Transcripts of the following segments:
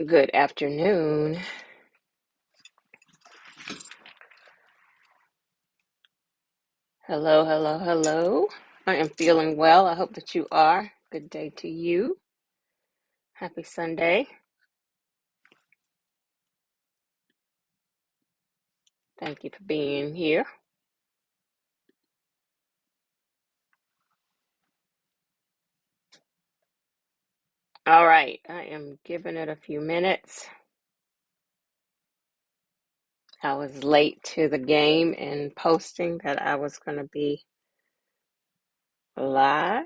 Good afternoon. Hello, hello, hello. I am feeling well. I hope that you are. Good day to you. Happy Sunday. Thank you for being here. All right, I am giving it a few minutes. I was late to the game and posting that I was going to be live.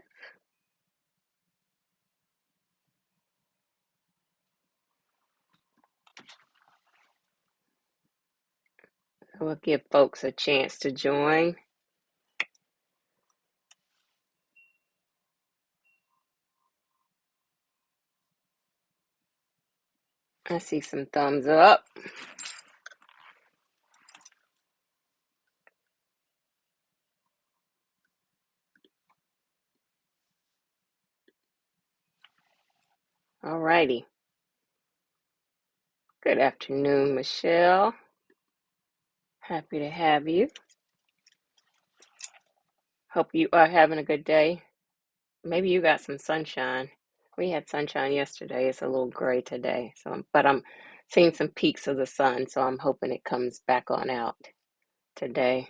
We'll give folks a chance to join. I see some thumbs up. All righty. Good afternoon, Michelle. Happy to have you. Hope you are having a good day. Maybe you got some sunshine. We had sunshine yesterday. It's a little gray today. But I'm seeing some peaks of the sun, so I'm hoping it comes back on out today.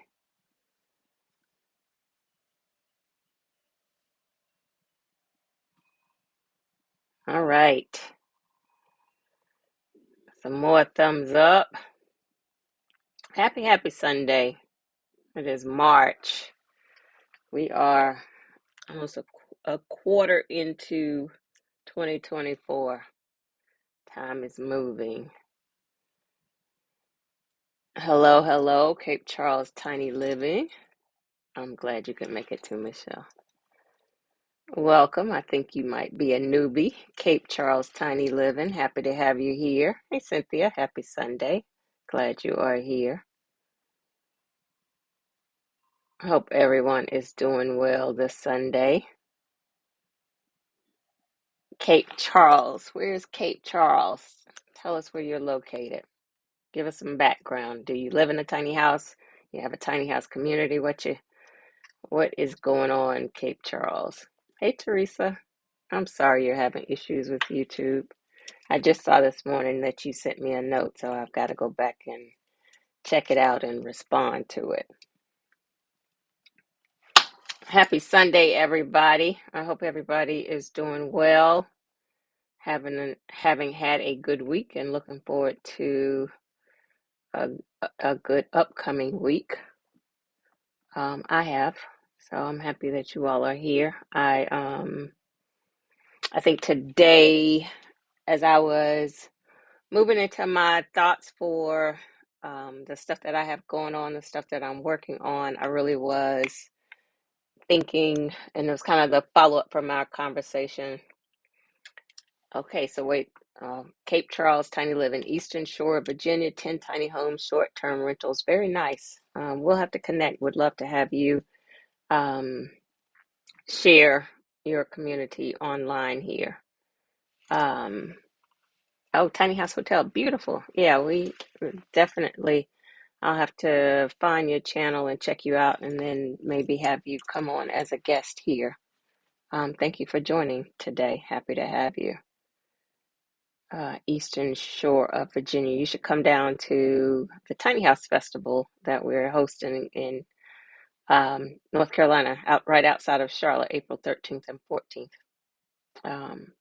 All right. Some more thumbs up. Happy Sunday. It is March. We are almost a quarter into 2024. Time is moving. Hello, hello, Cape Charles Tiny Living. I'm glad you could make it to Michelle. Welcome. I think you might be a newbie. Cape Charles Tiny Living. Happy to have you here. Hey, Cynthia. Happy Sunday. Glad you are here. I hope everyone is doing well this Sunday. Cape Charles. Where's Cape Charles? Tell us where you're located. Give us some background. Do you live in a tiny house? You have a tiny house community? What is going on, Cape Charles? Hey, Teresa. I'm sorry you're having issues with YouTube. I just saw this morning that you sent me a note, so I've got to go back and check it out and respond to it. Happy Sunday, everybody. I hope everybody is doing well, having had a good week, and looking forward to a, a good upcoming week. I have, so I'm happy that you all are here. I think today, as I was moving into my thoughts for the stuff that I have going on, the stuff that I'm working on, I really was thinking, and it was kind of the follow up from our conversation. Okay, so wait, Cape Charles, tiny living, Eastern Shore, Virginia, 10 tiny homes, short term rentals. Very nice. We'll have to connect. Would love to have you share your community online here. Oh, tiny house hotel, beautiful. Yeah, we definitely. I'll have to find your channel and check you out, and then maybe have you come on as a guest here. Thank you for joining today. Happy to have you. Eastern Shore of Virginia. You should come down to the Tiny House Festival that we're hosting in North Carolina, right outside of Charlotte, April 13th and 14th.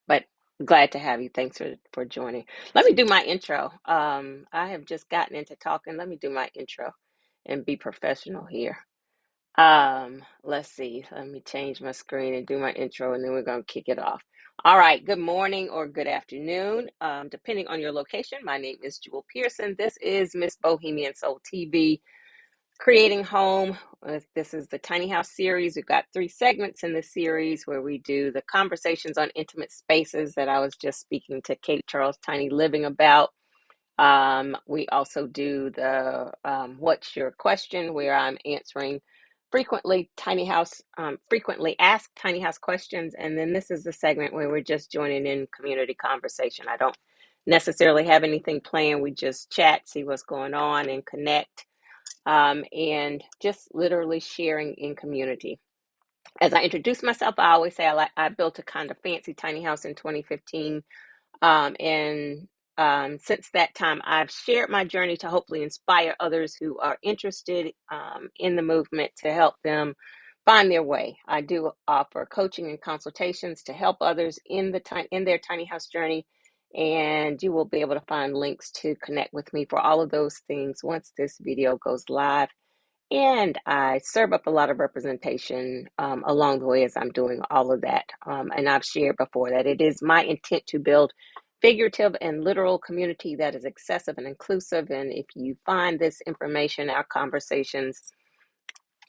But glad to have you. Thanks for joining. Let me do my intro. I have just gotten into talking. Let me do my intro and be professional here. Let's see. Let me change my screen and do my intro, and then we're going to kick it off. All right. Good morning or good afternoon, depending on your location. My name is Jewel Pearson. This is Miss Bohemian Soul TV, creating home. This is the Tiny House series. We've got 3 segments in the series where we do the conversations on intimate spaces that I was just speaking to Cape Charles Tiny Living about. We also do the What's Your Question, where I'm answering frequently asked tiny house questions. And then this is the segment where we're just joining in community conversation. I don't necessarily have anything planned. We just chat, see what's going on, and connect, and just literally sharing in community. As I introduce myself, I always say I built a kind of fancy tiny house in 2015. And since that time, I've shared my journey to hopefully inspire others who are interested in the movement to help them find their way. I do offer coaching and consultations to help others in their tiny house journey, and you will be able to find links to connect with me for all of those things once this video goes live. And I serve up a lot of representation along the way as I'm doing all of that. And I've shared before that it is my intent to build figurative and literal community that is accessible and inclusive. And if you find this information, our conversations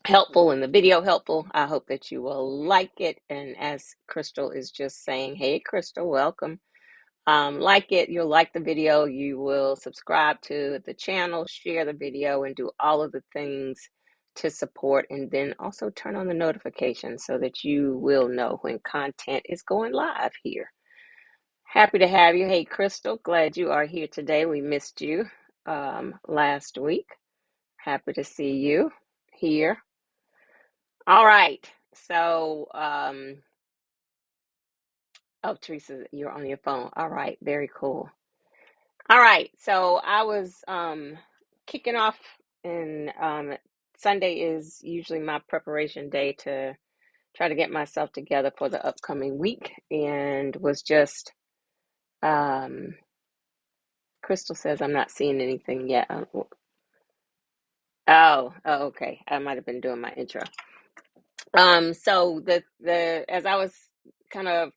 helpful and the video helpful, I hope that you will like it. And as Crystal is just saying, hey, Crystal, welcome. Like it, you'll like the video, you will subscribe to the channel, share the video, and do all of the things to support, and then also turn on the notifications so that you will know when content is going live here. Happy to have you. Hey, Crystal, glad you are here today. We missed you last week. Happy to see you here. All right. So, oh, Teresa, you're on your phone. All right. Very cool. All right, so I was kicking off, and Sunday is usually my preparation day to try to get myself together for the upcoming week, and was just Crystal says I'm not seeing anything yet. Okay, I might have been doing my intro. So the as I was kind of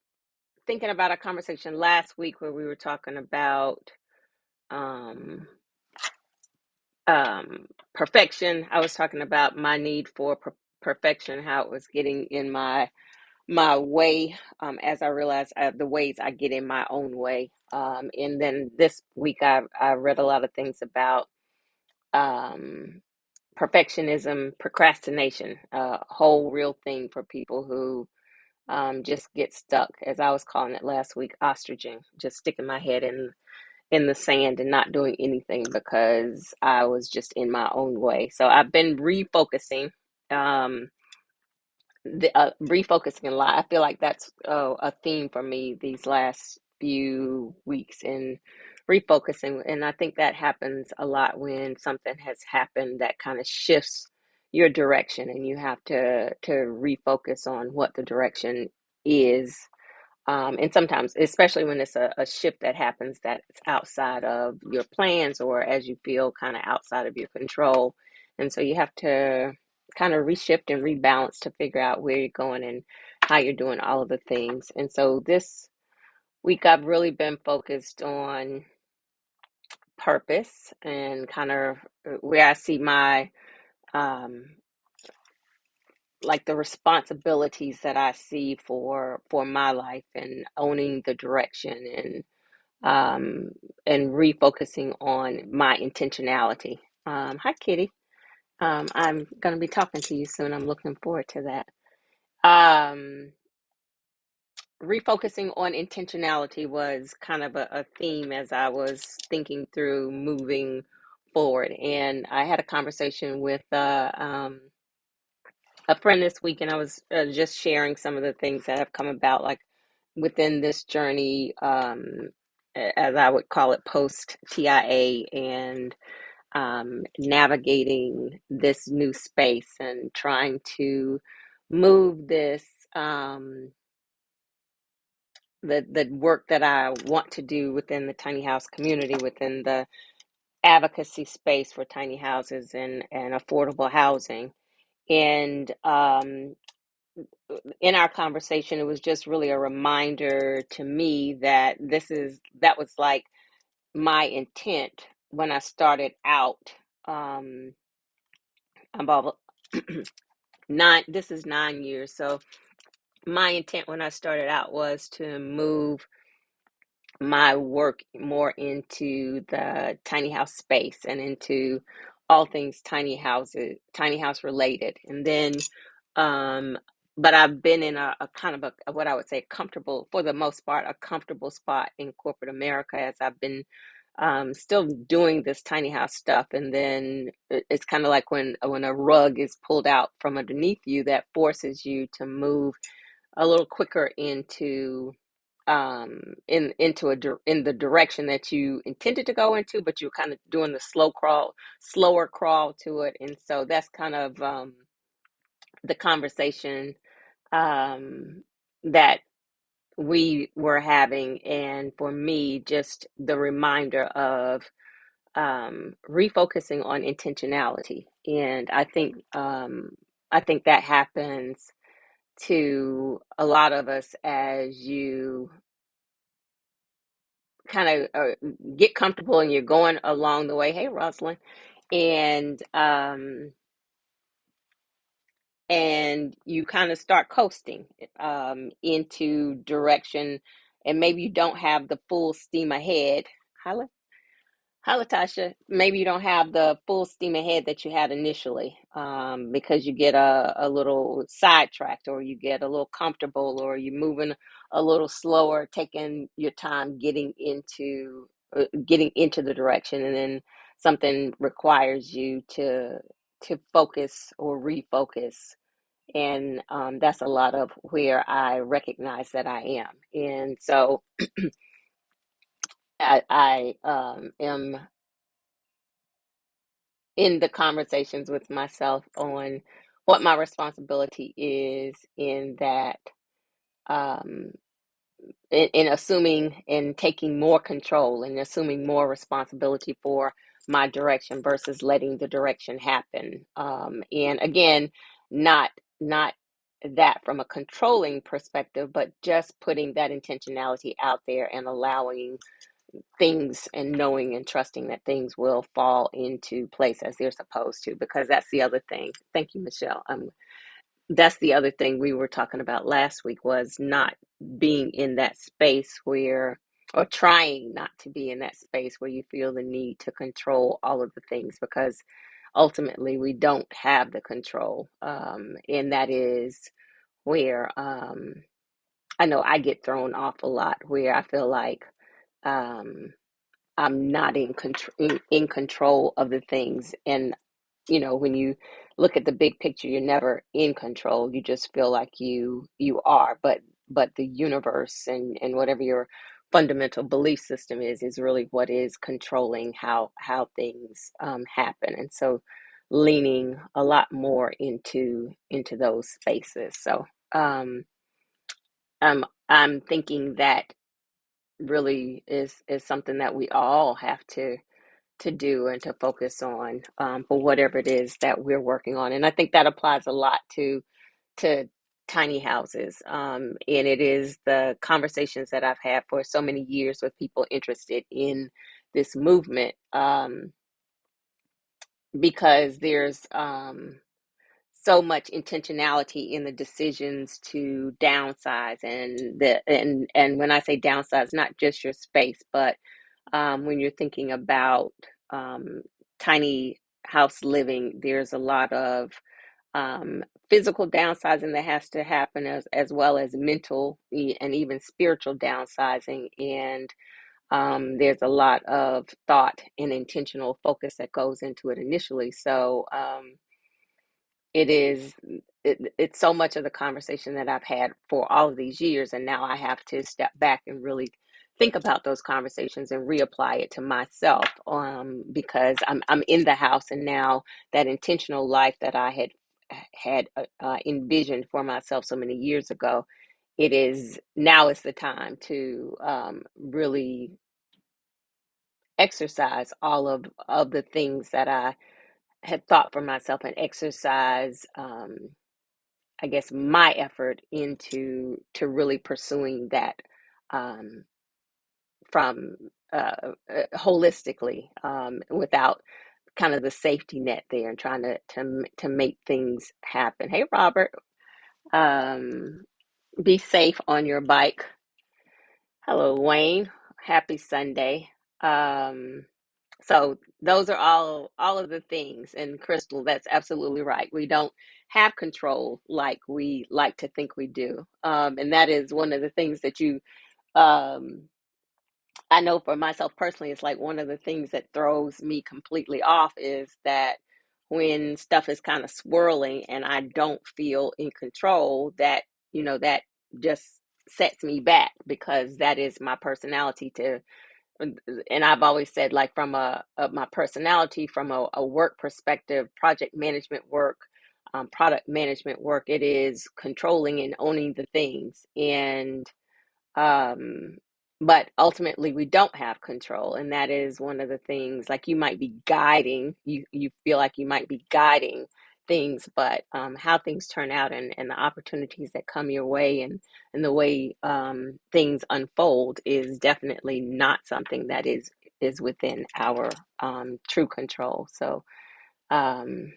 thinking about a conversation last week where we were talking about um perfection. I was talking about my need for perfection, how it was getting in my way, as I realized the ways I get in my own way. And then this week I read a lot of things about um, perfectionism, procrastination, a whole real thing for people who just get stuck, as I was calling it last week, ostriching, just sticking my head in the sand and not doing anything because I was just in my own way. So I've been refocusing, refocusing a lot. I feel like that's a theme for me these last few weeks in refocusing, and I think that happens a lot when something has happened that kind of shifts your direction, and you have to refocus on what the direction is, and sometimes, especially when it's a shift that happens that's outside of your plans or as you feel kind of outside of your control. And so you have to kind of reshift and rebalance to figure out where you're going and how you're doing all of the things. And so this week I've really been focused on purpose and kind of where I see my like the responsibilities that I see for my life and owning the direction um, and refocusing on my intentionality. Hi, Kitty. I'm going to be talking to you soon. I'm looking forward to that. Um, Refocusing on intentionality was kind of a theme as I was thinking through moving forward. And I had a conversation with a friend this week, and I was just sharing some of the things that have come about, like within this journey, as I would call it, post TIA, and navigating this new space and trying to move this the work that I want to do within the tiny house community, within the advocacy space for tiny houses and affordable housing. And in our conversation, it was just really a reminder to me that that was like my intent when I started out. I'm about this is 9 years. So my intent when I started out was to move my work more into the tiny house space and into all things tiny house related. And then but I've been in a kind of what I would say comfortable, for the most part, a comfortable spot in corporate America as I've been still doing this tiny house stuff. And then it's kind of like when a rug is pulled out from underneath you, that forces you to move a little quicker into in the direction that you intended to go into, but you're kind of doing the slower crawl to it. And so that's kind of the conversation that we were having. And for me, just the reminder of refocusing on intentionality. And I think that happens to a lot of us as you kind of get comfortable and you're going along the way. Hey, Rosalind. And you kind of start coasting into direction, and maybe you don't have the full steam ahead. Hi, Hi, Latasha. Maybe you don't have the full steam ahead that you had initially, because you get a little sidetracked, or you get a little comfortable, or you're moving a little slower, taking your time getting into the direction, and then something requires you to focus or refocus. And that's a lot of where I recognize that I am. And so I am in the conversations with myself on what my responsibility is in that, um, in assuming and taking more control and assuming more responsibility for my direction versus letting the direction happen. And again, not that from a controlling perspective, but just putting that intentionality out there and allowing things and knowing and trusting that things will fall into place as they're supposed to, because that's the other thing. Thank you, Michelle. That's the other thing we were talking about last week, was not being in that space where, or trying not to be in that space where you feel the need to control all of the things, because ultimately we don't have the control. And that is where I know I get thrown off a lot, where I feel like um, I'm not in control of the things. And when you look at the big picture, you're never in control. You just feel like you are, but the universe and whatever your fundamental belief system is really what is controlling how things happen. And so leaning a lot more into those spaces. So um, I'm thinking that really is something that we all have to do and to focus on, for whatever it is that we're working on. And I think that applies a lot to tiny houses. And it is the conversations that I've had for so many years with people interested in this movement, because there's so much intentionality in the decisions to downsize. And when I say downsize, not just your space, but when you're thinking about um, tiny house living, there's a lot of physical downsizing that has to happen, as well as mental and even spiritual downsizing. And there's a lot of thought and intentional focus that goes into it initially. So it is it's so much of the conversation that I've had for all of these years, and now I have to step back and really think about those conversations and reapply it to myself, because I'm in the house, and now that intentional life that I had envisioned for myself so many years ago, now is the time to really exercise all of the things that I had thought for myself, and exercise I guess my effort into to really pursuing that, um, from holistically, without kind of the safety net there, and trying to make things happen. Hey, Robert, um, be safe on your bike. Hello, Wayne. Happy Sunday. Um, so those are all of the things. And Crystal, that's absolutely right. We don't have control like we like to think we do. And that is one of the things that um, I know for myself personally, it's like one of the things that throws me completely off is that when stuff is kind of swirling and I don't feel in control, that, that just sets me back because that is my personality to, and I've always said, like, from my personality, from a work perspective, project management work, product management work, it is controlling and owning the things. And um, but ultimately we don't have control, and that is one of the things. Like, you might be guiding, you feel like you might be guiding things, but how things turn out, and the opportunities that come your way, and the way things unfold is definitely not something that is within our true control. So um,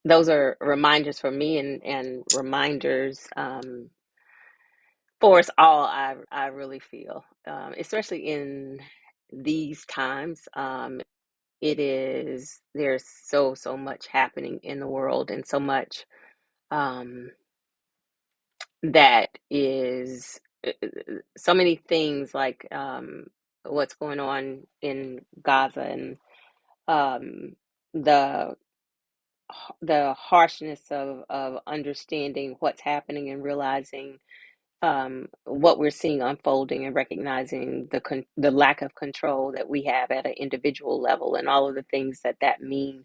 those are reminders for me, and reminders for us all. I really feel, especially in these times, there's so much happening in the world, and so much um, that is so many things, like what's going on in Gaza, and um, the the harshness of understanding what's happening and realizing what we're seeing unfolding, and recognizing the lack of control that we have at an individual level, and all of the things that that means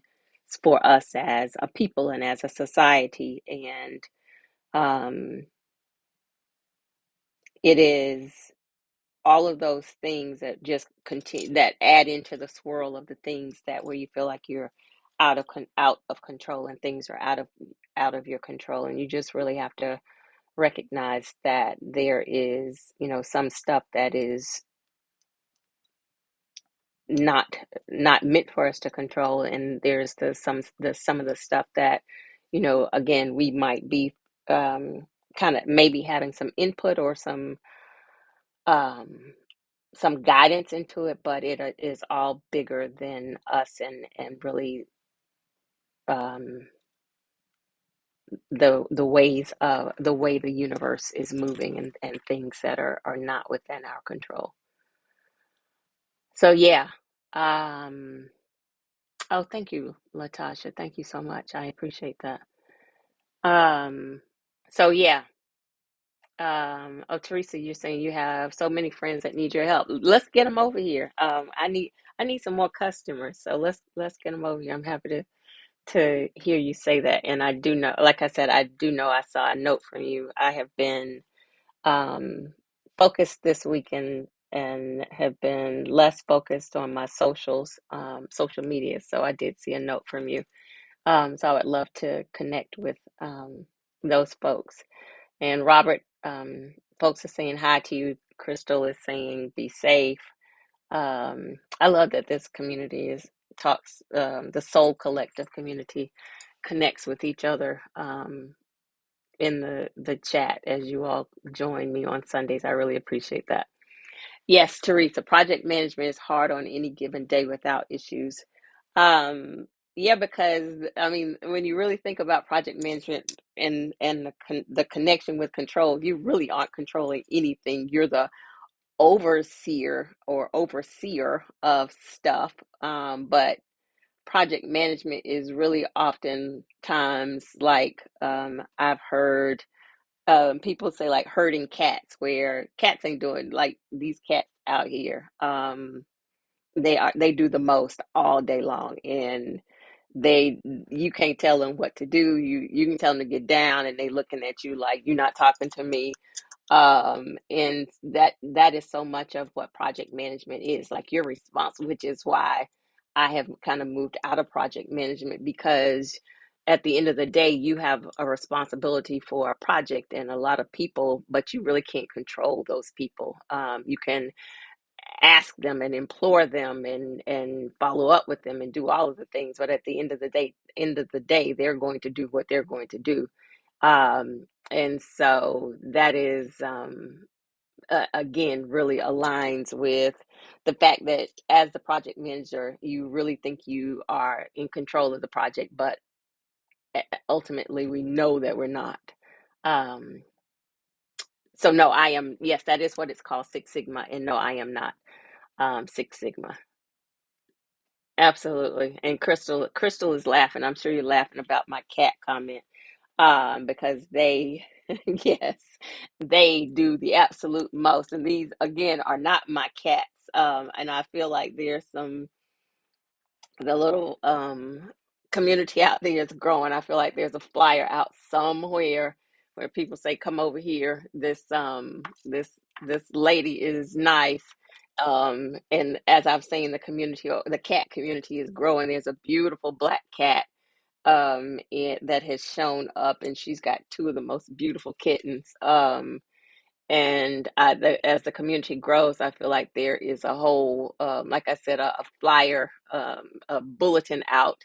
for us as a people and as a society. And um, it is all of those things that just continue, that add into the swirl of the things, that where you feel like you're out of control, and things are out of your control, and you just really have to recognize that there is, some stuff that is not not meant for us to control, and there's some of the stuff that, again, we might be kind of maybe having some input, or um some guidance into it, but it is all bigger than us, and really um the way the universe is moving, and things that are not within our control. So yeah. Um, oh, thank you, Latasha. Thank you so much. I appreciate that. Um, so yeah. Oh, Teresa, you're saying you have so many friends that need your help. Let's get them over here. I need some more customers. So let's get them over here. I'm happy to hear you say that. And I do know, like I said, I do know I saw a note from you. I have been um, focused this weekend, and have been less focused on my social media. So I did see a note from you. So I would love to connect with those folks. And Robert, folks are saying hi to you. Crystal is saying be safe. I love that this community the Soul Collective community connects with each other. In the chat as you all join me on Sundays. I really appreciate that. Yes, Teresa, project management is hard on any given day without issues. Um, yeah, because I mean, when you really think about project management, and the connection with control, you really aren't controlling anything. You're the overseer of stuff. But project management is really oftentimes, like, I've heard people say, like, herding cats, where cats ain't doing, like, these cats out here. They do the most all day long, and they you can't tell them what to do. You can tell them to get down, and they looking at you like, you're not talking to me. And that is so much of what project management is. Like, you're responsible, which is why I have kind of moved out of project management, because at the end of the day, you have a responsibility for a project and a lot of people, but you really can't control those people. You can ask them and implore them, and follow up with them and do all of the things, but at the end of the day, they're going to do what they're going to do. And so that is, again, really aligns with the fact that as the project manager, you really think you are in control of the project, but ultimately we know that we're not. Um, so no, I am, yes, that is what it's called, Six Sigma, and no, I am not Six Sigma. Absolutely. And Crystal is laughing. I'm sure you're laughing about my cat comment. Because they, yes, they do the absolute most. And these, again, are not my cats. And I feel like there's the little community out there is growing. I feel like there's a flyer out somewhere where people say, "Come over here. This lady is nice." And as I've seen, the cat community is growing. There's a beautiful black cat that has shown up, and she's got two of the most beautiful kittens. As the community grows, I feel like there is a whole, like I said, a flyer, a bulletin out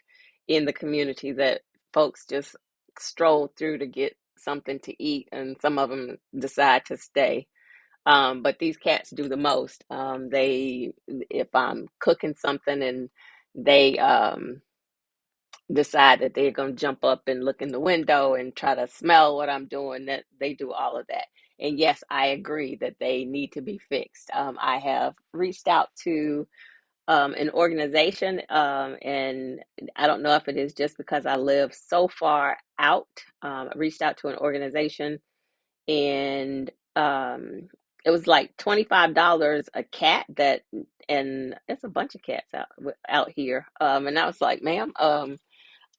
in the community that folks just stroll through to get something to eat, and some of them decide to stay. But these cats do the most. If I'm cooking something and they decide that they're going to jump up and look in the window and try to smell what I'm doing, that they do all of that. And yes, I agree that they need to be fixed. I have reached out to an organization, and I don't know if it is just because I live so far out. I reached out to an organization, and it was like $25 a cat, and it's a bunch of cats out here. And I was like, ma'am,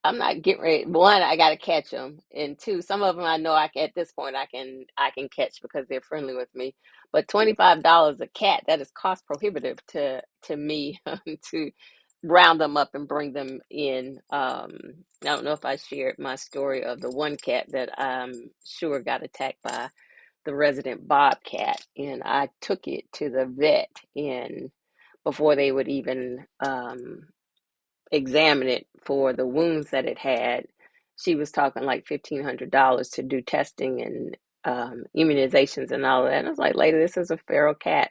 I'm not getting ready. One, I got to catch them, and two, some of them I know at this point I can catch because they're friendly with me. But $25 a cat, that is cost prohibitive to me to round them up and bring them in. I don't know if I shared my story of the one cat that I'm sure got attacked by the resident bobcat, and I took it to the vet, and before they would even examine it for the wounds that it had, she was talking like $1,500 to do testing and immunizations and all of that. And I was like, lady, this is a feral cat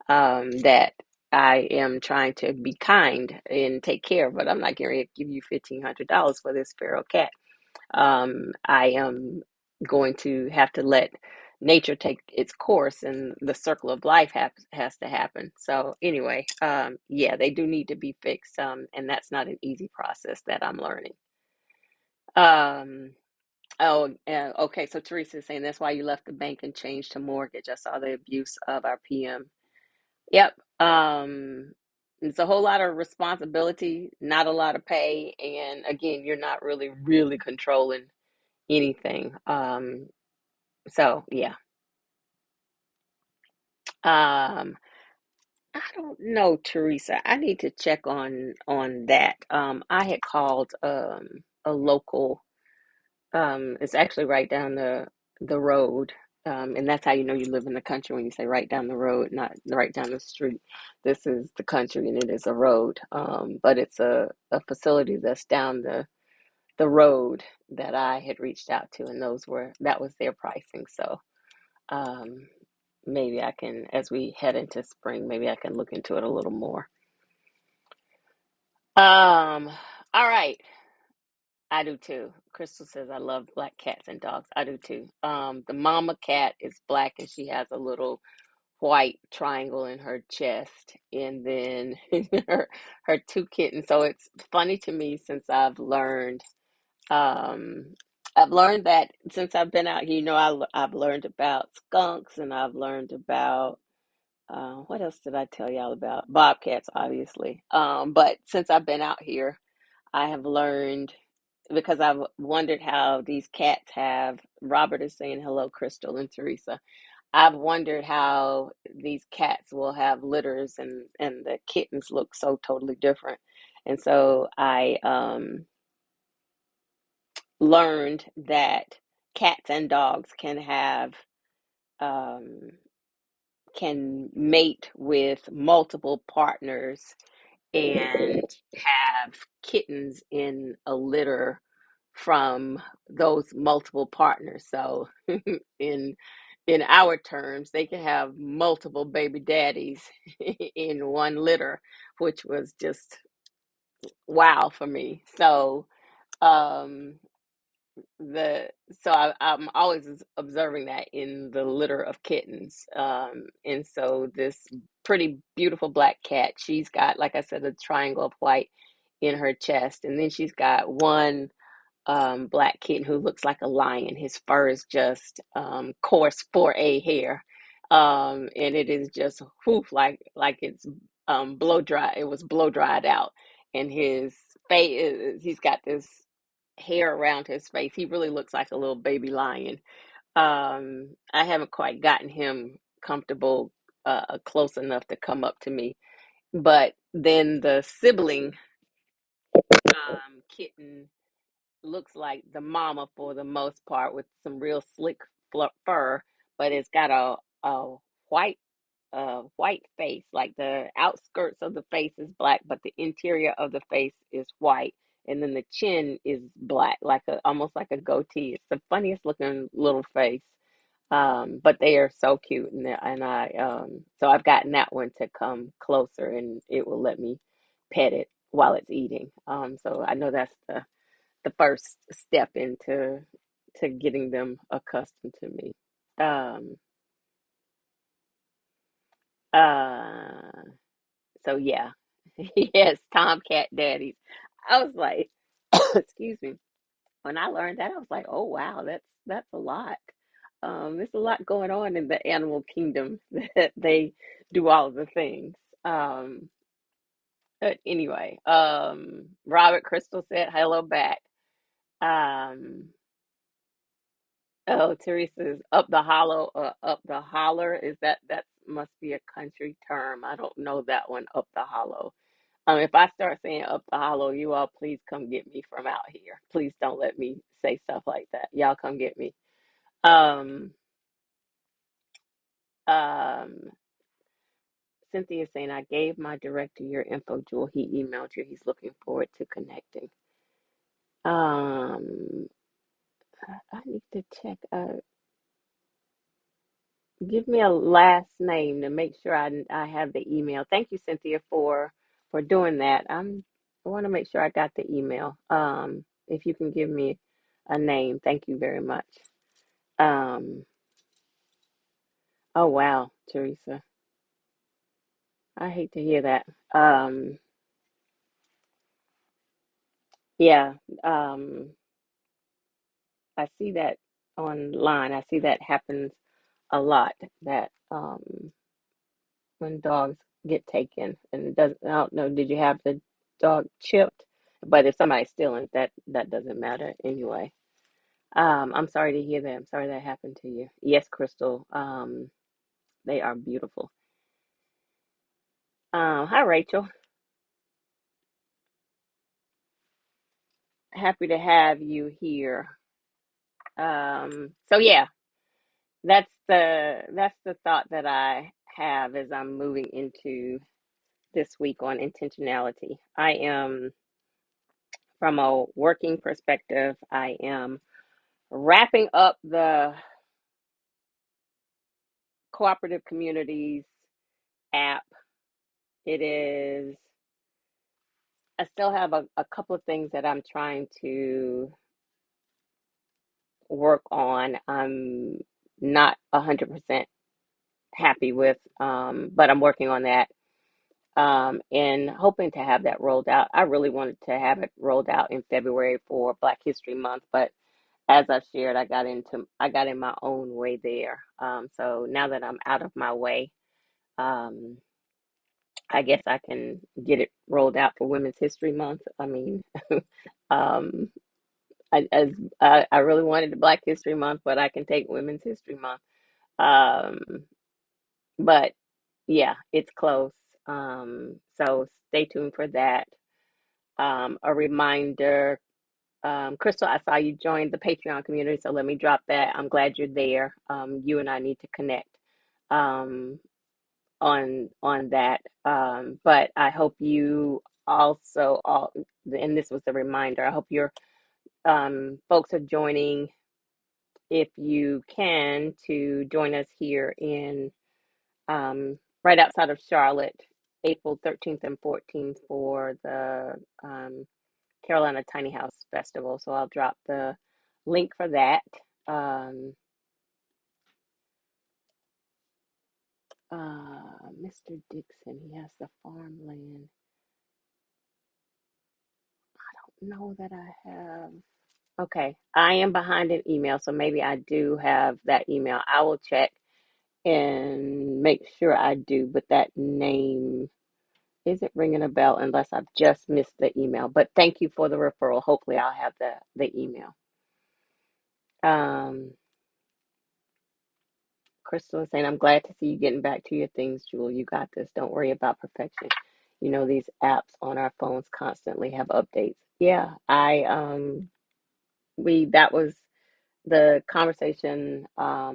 that I am trying to be kind and take care of, but I'm not going to give you $1,500 for this feral cat. I am going to have to let nature take its course, and the circle of life has to happen. So anyway, yeah, they do need to be fixed, and that's not an easy process that I'm learning. Um, okay, so Teresa is saying that's why you left the bank and changed to mortgage. I saw the abuse of our PM. Yep. It's a whole lot of responsibility, not a lot of pay, and again, you're not really controlling anything. So yeah. Um, I don't know, Teresa. I need to check on that. I had called a local. It's actually right down the road. And that's how you know you live in the country when you say right down the road, not right down the street. This is the country and it is a road. But it's a facility that's down the road that I had reached out to, and that was their pricing. So um, maybe I can, as we head into spring, maybe I can look into it a little more. Um, all right. I do too. Crystal says I love black cats and dogs. I do too. The mama cat is black and she has a little white triangle in her chest, and then her two kittens. So it's funny to me since um I've learned that since I've been out here. I've learned about skunks, and I've learned about what else did I tell y'all about? Bobcats, obviously. But since I've been out here, I have learned, because I've wondered how these cats have. Robert is saying hello, Crystal and Teresa. I've wondered how these cats will have litters, and the kittens look so totally different. And so I learned that cats and dogs um, can mate with multiple partners and have kittens in a litter from those multiple partners. So in in our terms, they can have multiple baby daddies in one litter, which was just wow for me. So um the so I'm always observing that in the litter of kittens. And so this pretty beautiful black cat, she's got, like I said, a triangle of white in her chest, and then she's got one black kitten who looks like a lion. His fur is just coarse 4A hair, and it is just whoof like it's blow dry. It was blow dried out, and his face, he's got this hair around his face. He really looks like a little baby lion. I haven't quite gotten him comfortable close enough to come up to me, but then the sibling kitten looks like the mama for the most part, with some real slick fur, but it's got a white white face. Like the outskirts of the face is black, but the interior of the face is white, and then the chin is black, like a almost like a goatee. It's the funniest looking little face. But they are so cute, and I so I've gotten that one to come closer, and it will let me pet it while it's eating. So I know that's the first step into to getting them accustomed to me. Um, uh, so yeah, yes, Tomcat daddies. I was like, excuse me. When I learned that, I was like, oh wow, that's a lot. There's a lot going on in the animal kingdom that they do all of the things. Um, but anyway, Robert Crystal said hello back. Um, Oh, Teresa's up the hollow, up the holler. Is that must be a country term? I don't know that one. Up the hollow. If I start saying up the hollow, you all please come get me from out here. Please don't let me say stuff like that. Y'all come get me. Um, um, Cynthia saying I gave my director your info, Jewel. He emailed you. He's looking forward to connecting. Um, I need to check. Give me a last name to make sure I have the email. Thank you, Cynthia, for doing that. I want to make sure I got the email. If you can give me a name, thank you very much. Um, oh wow, Teresa, I hate to hear that. Um, yeah, um, I see that online. I see that happens a lot. That when dogs get taken, and it doesn't, I don't know, did you have the dog chipped? But if somebody's stealing, that doesn't matter anyway. I'm sorry to hear that. I'm sorry that happened to you. Yes, Crystal. They are beautiful. Hi, Rachel. Happy to have you here. So yeah, that's the thought that I have as I'm moving into this week on intentionality. I am, from a working perspective, I am wrapping up the cooperative communities app. It is, I still have a couple of things that I'm trying to work on. I'm not 100% happy with, but I'm working on that, and hoping to have that rolled out. I really wanted to have it rolled out in February for Black History Month, but as I've shared, I got in my own way there. So now that I'm out of my way, um, I guess I can get it rolled out for Women's History Month. I mean, um, I really wanted the Black History Month, but I can take Women's History Month. Um, but yeah, it's close. So stay tuned for that. A reminder, Crystal, I saw you join the Patreon community, so let me drop that. I'm glad you're there. You and I need to connect. Um, on that. But I hope you also all, and this was a reminder. I hope your folks are joining, if you can, to join us here in right outside of Charlotte, April 13th and 14th for the Carolina Tiny House Festival. So I'll drop the link for that. Um, Mr. Dixon, he has the farmland. No, that I have. Okay, I am behind an email, so maybe I do have that email. I will check and make sure I do, but that name isn't ringing a bell unless I've just missed the email. But thank you for the referral. Hopefully, I'll have the email. Um, Crystal is saying, I'm glad to see you getting back to your things, Jewel. You got this. Don't worry about perfection. You know, these apps on our phones constantly have updates. Yeah, that was the conversation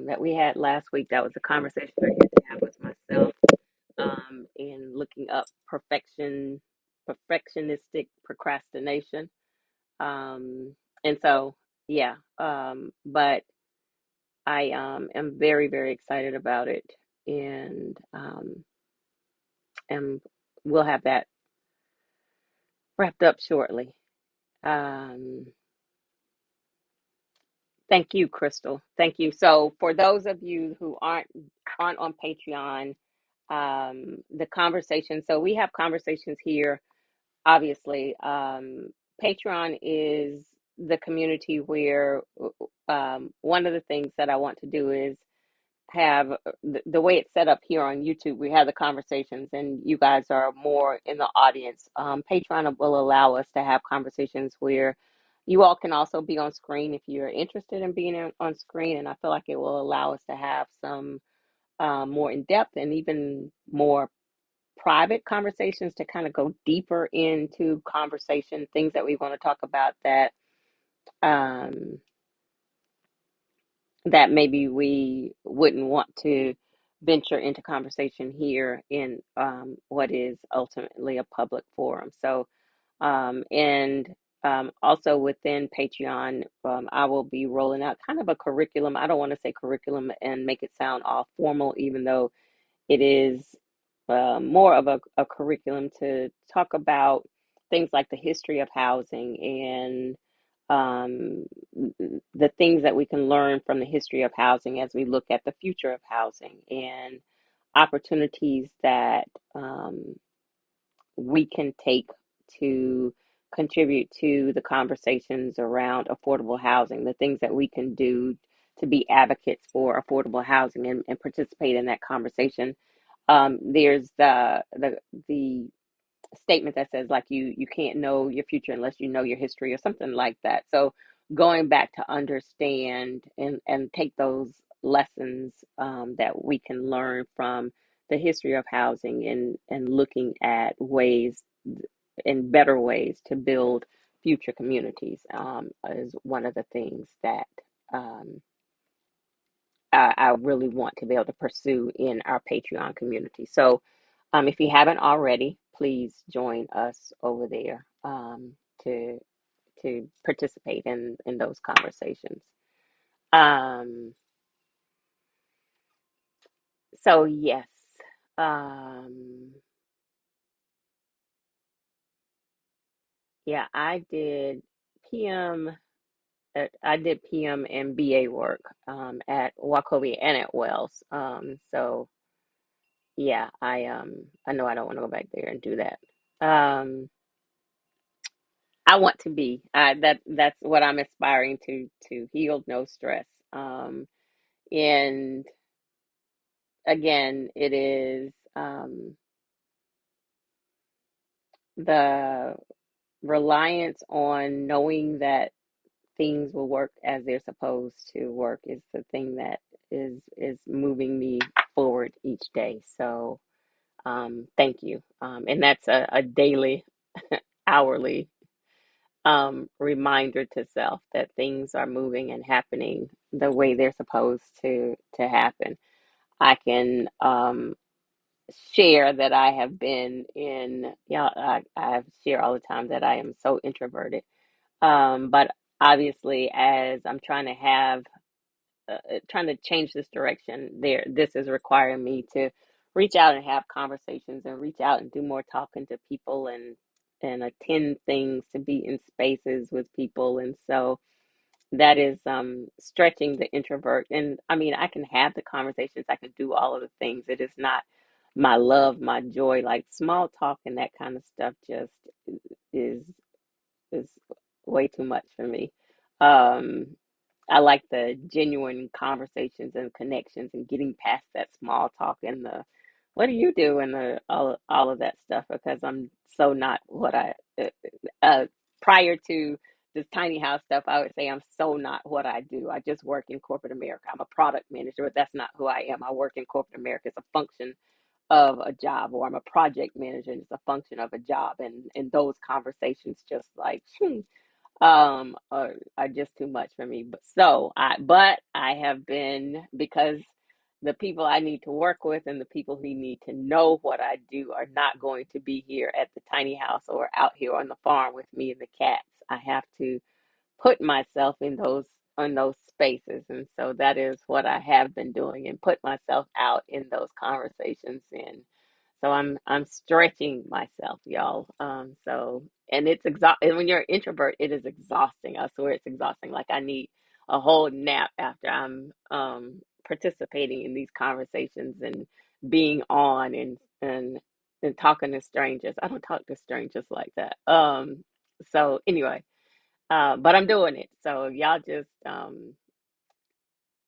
that we had last week. That was the conversation I had to have with myself in looking up perfectionistic procrastination. Um, and so, yeah, but I am very, very excited about it, and we'll have that wrapped up shortly. Um, Thank you, Crystal. Thank you. So, for those of you who aren't on Patreon, the conversation. So we have conversations here. Obviously, Patreon is the community where one of the things that I want to do is have the way it's set up here on YouTube. We have the conversations, and you guys are more in the audience. Patreon will allow us to have conversations where you all can also be on screen if you're interested in being on screen, and I feel like it will allow us to have some more in depth and even more private conversations to kind of go deeper into conversation, things that we want to talk about um, that maybe we wouldn't want to venture into conversation here in what is ultimately a public forum. So, and also within Patreon, I will be rolling out kind of a curriculum. I don't want to say curriculum and make it sound all formal, even though it is more of a curriculum to talk about things like the history of housing and um, the things that we can learn from the history of housing as we look at the future of housing and opportunities that we can take to contribute to the conversations around affordable housing, the things that we can do to be advocates for affordable housing and participate in that conversation. There's the statement that says like you can't know your future unless you know your history or something like that. So going back to understand and take those lessons that we can learn from the history of housing and looking at ways and better ways to build future communities is one of the things that um, I really want to be able to pursue in our Patreon community. So, if you haven't already, please join us over there to participate in those conversations. Um, so yes, um, yeah, PM. I did PM and BA work at Wachovia and at Wells. So yeah, I know I don't want to go back there and do that. Um, I want to be that's what I'm aspiring to heal no stress. And again, it is the reliance on knowing that things will work as they're supposed to work is the thing that is moving me forward each day. So thank you. And that's a daily, hourly reminder to self that things are moving and happening the way they're supposed to happen. I can share that I have been in, yeah, I share all the time that I am so introverted. But obviously, as I'm trying to trying to change this direction, this is requiring me to reach out and have conversations and reach out and do more talking to people and attend things to be in spaces with people. And so that is stretching the introvert. And I mean, I can have the conversations, I can do all of the things. It is not my love, my joy, like small talk and that kind of stuff just is is way too much for me. Um, I like the genuine conversations and connections and getting past that small talk and the what do you do and the all of that stuff because I'm so not what I uh, prior to this tiny house stuff, I would say I'm so not what I do. I just work in corporate America. I'm a product manager, but that's not who I am. I work in corporate America. It's a function of a job, or I'm a project manager and it's a function of a job. And those conversations just like, are just too much for me. But I have been because the people I need to work with and the people who need to know what I do are not going to be here at the tiny house or out here on the farm with me and the cats. I have to put myself in those spaces, and so that is what I have been doing and put myself out in those conversations. And so I'm stretching myself, y'all. So and it's and when you're an introvert it is exhausting. I swear it's exhausting. Like I need a whole nap after I'm participating in these conversations and being on and talking to strangers. I don't talk to strangers like that. So anyway, but I'm doing it. So y'all just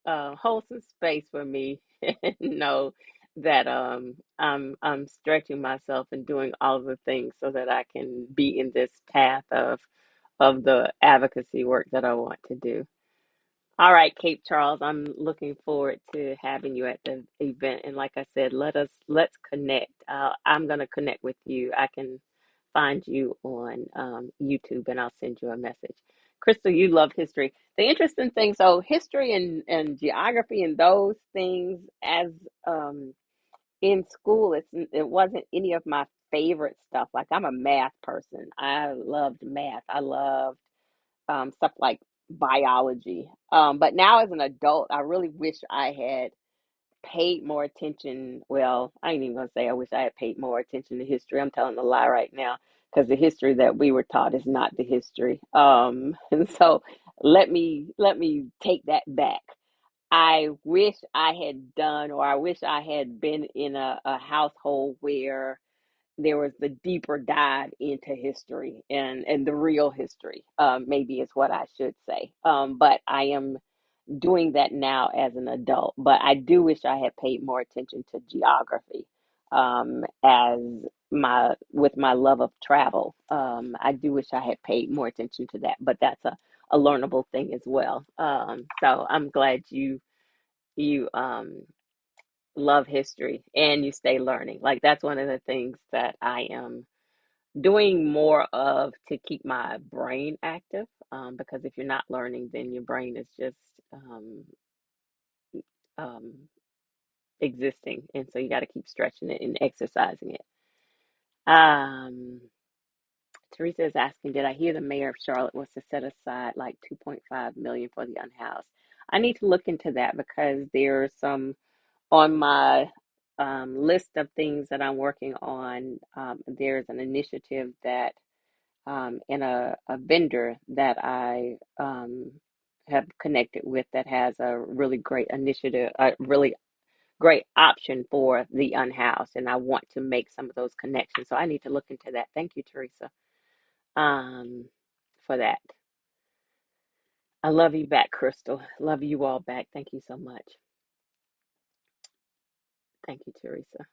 hold some space for me and know that I'm stretching myself and doing all of the things so that I can be in this path of the advocacy work that I want to do. All right, Cape Charles, I'm looking forward to having you at the event. And like I said, let's connect. I'm gonna connect with you. I can find you on YouTube, and I'll send you a message. Crystal, you love history. The interesting thing, so history and geography and those things as um, in school, it wasn't any of my favorite stuff. Like I'm a math person. I loved math. I loved stuff like biology. But now as an adult, I really wish I had paid more attention. Well, I ain't even gonna say I wish I had paid more attention to history. I'm telling a lie right now because the history that we were taught is not the history. And so let me take that back. I wish I had done, or I wish I had been in a household where there was the deeper dive into history and the real history, maybe is what I should say. But I am doing that now as an adult. But I do wish I had paid more attention to geography, as my with my love of travel. I do wish I had paid more attention to that, but that's a learnable thing as well. So I'm glad you love history and you stay learning. Like that's one of the things that I am doing more of to keep my brain active. Because if you're not learning, then your brain is just um, um, existing, and so you got to keep stretching it and exercising it. Um, Teresa is asking, did I hear the mayor of Charlotte wants to set aside like 2.5 million for the unhoused? I need to look into that because there's some on my list of things that I'm working on. There's an initiative that and a vendor that I have connected with that has a really great initiative, a really great option for the unhoused, and I want to make some of those connections. So I need to look into that. Thank you, Teresa, um, for that. I love you back, Crystal. Love you all back. Thank you so much. Thank you, Teresa.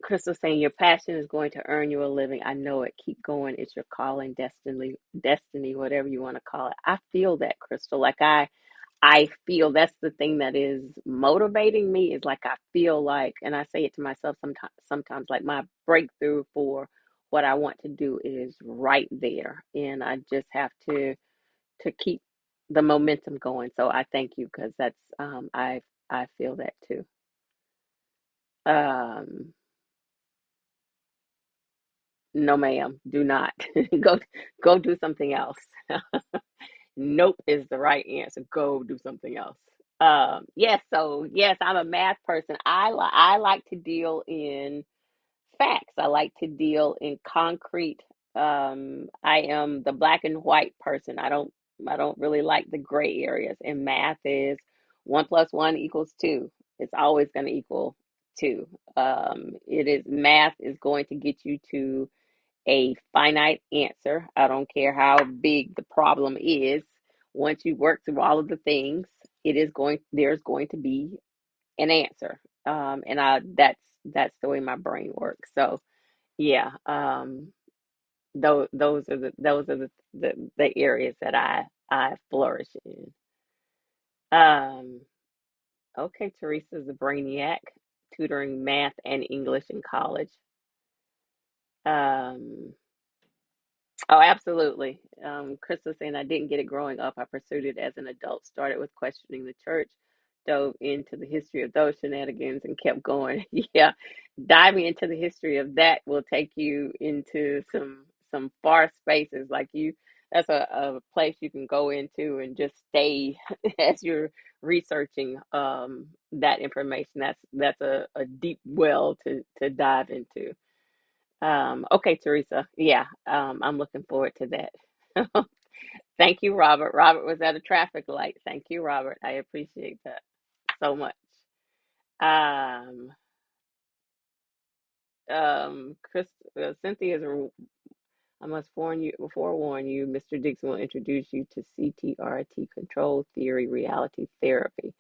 Crystal saying your passion is going to earn you a living. I know it. Keep going. It's your calling, destiny, whatever you want to call it. I feel that, Crystal. Like I feel that's the thing that is motivating me is like I feel like, and I say it to myself sometimes like my breakthrough for what I want to do is right there, and I just have to keep the momentum going. So I thank you because that's I feel that too. Um, no, ma'am, do not go go do something else. Nope is the right answer. Go do something else. Yes, so yes, I'm a math person. I like to deal in facts. I like to deal in concrete. I am the black and white person. I don't really like the gray areas. And math is 1 plus 1 equals 2. It's always going to equal 2. It is math is going to get you to a finite answer. I don't care how big the problem is. Once you work through all of the things, there's going to be an answer. And that's the way my brain works. So yeah, those are the areas that I flourish in. Um, okay, Teresa's a brainiac, tutoring math and English in college. Um, Oh, absolutely. Chris was saying I didn't get it growing up. I pursued it as an adult, started with questioning the church, dove into the history of those shenanigans, and kept going. Yeah, diving into the history of that will take you into some far spaces. Like that's a place you can go into and just stay as you're researching that information. That's a deep well to dive into. Okay, Teresa. Yeah, I'm looking forward to that. Thank you, Robert. Robert was at a traffic light. Thank you, Robert. I appreciate that so much. Um, Chris, Cynthia's. I must forewarn you. Mr. Dixon will introduce you to CTRT, control theory reality therapy.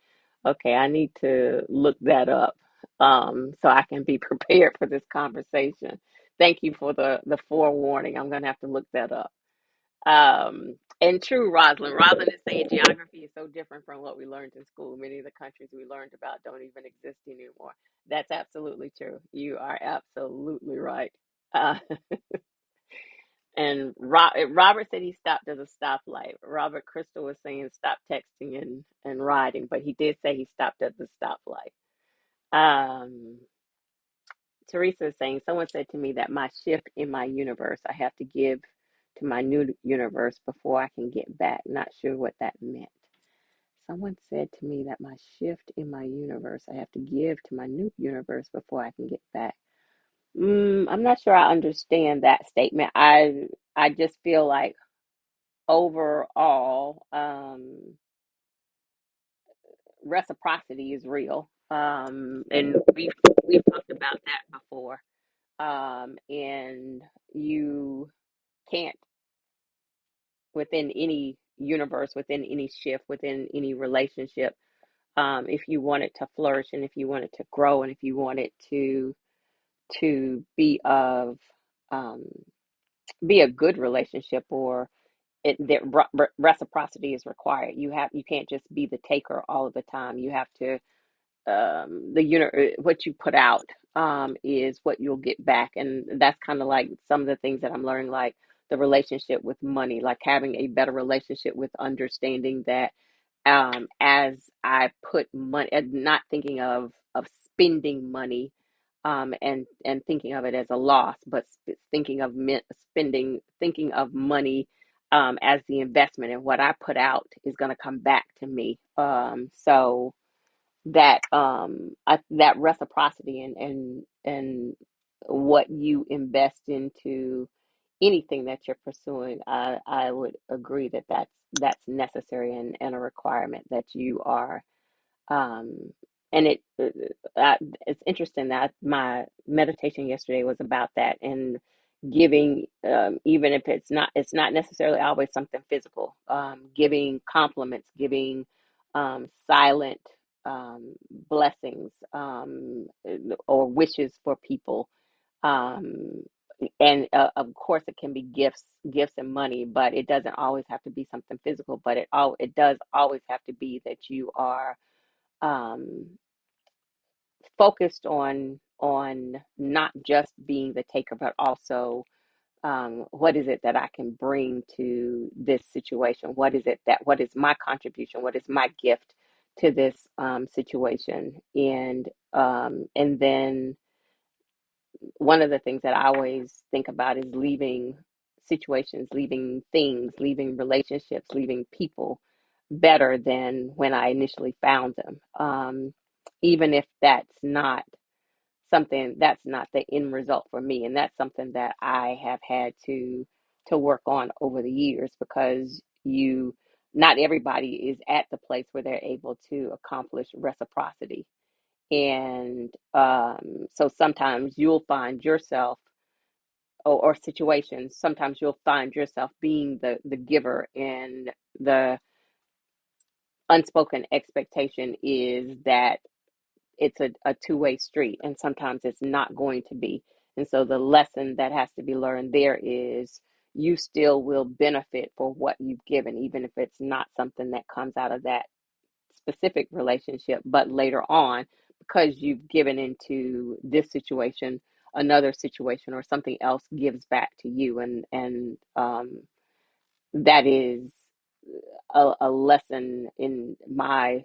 Okay, I need to look that up so I can be prepared for this conversation. Thank you for the forewarning. I'm gonna have to look that up. And true, Rosalind. Rosalind is saying geography is so different from what we learned in school. Many of the countries we learned about don't even exist anymore. That's absolutely true. You are absolutely right. Uh, and Robert said he stopped at a stoplight. Robert Crystal was saying stop texting and riding, but he did say he stopped at the stoplight. Um, Teresa is saying, someone said to me that my shift in my universe, I have to give to my new universe before I can get back. Not sure what that meant. Someone said to me that my shift in my universe, I have to give to my new universe before I can get back. I'm not sure I understand that statement. I just feel like overall, reciprocity is real. And we've talked about that before. And you can't, within any universe, within any shift, within any relationship, if you want it to flourish and if you want it to grow and if you want it to um, be a good relationship, or reciprocity is required. You can't just be the taker all of the time. You have to what you put out is what you'll get back, and that's kind of like some of the things that I'm learning, like the relationship with money, like having a better relationship with understanding that as I put money, and not thinking of spending money, and thinking of it as a loss, but thinking of spending, thinking of money as the investment, and what I put out is going to come back to me. So that reciprocity and what you invest into anything that you're pursuing, I would agree that that's necessary and a requirement that you are. um and it's interesting that my meditation yesterday was about that, and giving, even if it's not necessarily always something physical, giving compliments, giving silent blessings, or wishes for people, um and of course it can be gifts and money, but it doesn't always have to be something physical, but it does always have to be that you are um, focused on not just being the taker, but also, what is it that I can bring to this situation? What is my contribution? What is my gift to this situation? And then one of the things that I always think about is leaving situations, leaving things, leaving relationships, leaving people better than when I initially found them. Even if that's not something that's not the end result for me. And that's something that I have had to work on over the years, because you not everybody is at the place where they're able to accomplish reciprocity. And so sometimes you'll find yourself, or situations, sometimes you'll find yourself being the giver, and the unspoken expectation is that it's a two-way street, and sometimes it's not going to be. And so the lesson that has to be learned there is you still will benefit for what you've given, even if it's not something that comes out of that specific relationship, but later on, because you've given into this situation, another situation or something else gives back to you. And that is a lesson in my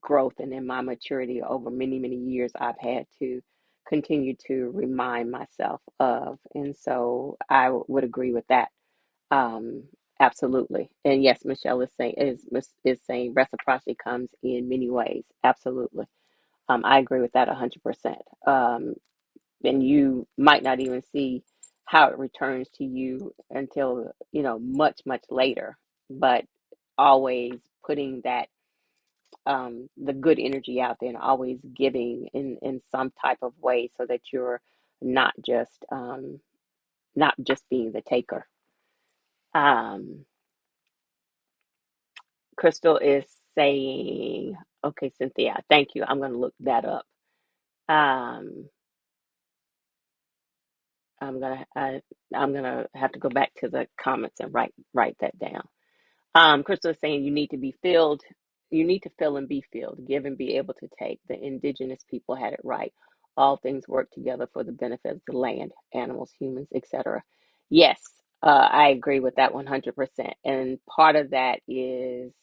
growth and in my maturity over many, many years. I've had to continue to remind myself of. And so I would agree with that. Um, Absolutely. And yes, Michelle is saying reciprocity comes in many ways. Absolutely. I agree with that 100%. And you might not even see how it returns to you until, much, much later. But always putting that the good energy out there, and always giving in some type of way, so that you're not just not just being the taker. Um, Crystal is saying, okay, Cynthia, thank you. I'm going to look that up. Um, I'm gonna I'm gonna have to go back to the comments and write that down. Crystal is saying you need to fill and be filled, give and be able to take. The indigenous people had it right. All things work together for the benefit of the land, animals, humans, etc. Yes, I agree with that 100%. And part of that is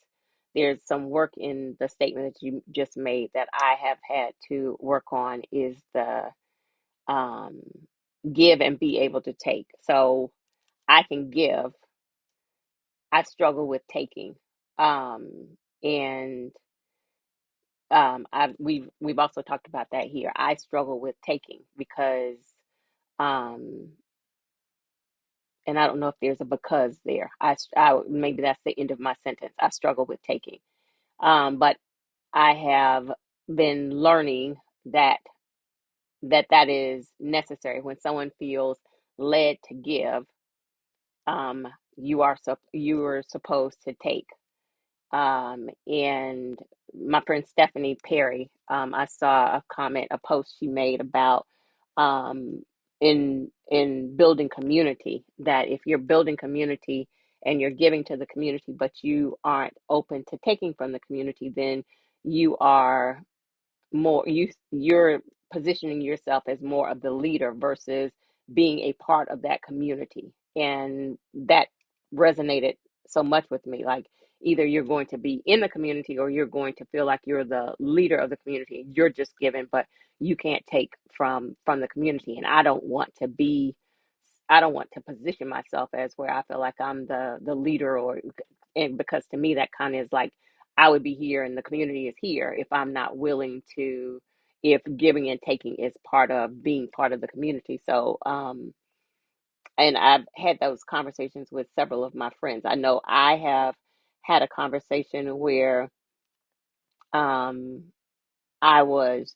there's some work in the statement that you just made that I have had to work on, is the um, give and be able to take. So I can give, I struggle with taking. And we've also talked about that here. I struggle with taking because, um, and I don't know if there's a because there. Maybe that's the end of my sentence. I struggle with taking, but I have been learning that that is necessary. When someone feels led to give, you are supposed to take. And my friend Stephanie Perry, I saw a comment, a post she made about um, in building community, that if you're building community and you're giving to the community, but you aren't open to taking from the community, then you are you're positioning yourself as more of the leader versus being a part of that community. And that resonated so much with me. Like, either you're going to be in the community, or you're going to feel like you're the leader of the community. You're just giving, but you can't take from the community. And I don't want to position myself as where I feel like I'm the leader, and because to me that kind of is like, I would be here and the community is here, if I'm not willing to, if giving and taking is part of being part of the community. So and I've had those conversations with several of my friends. I know I have had a conversation where um I was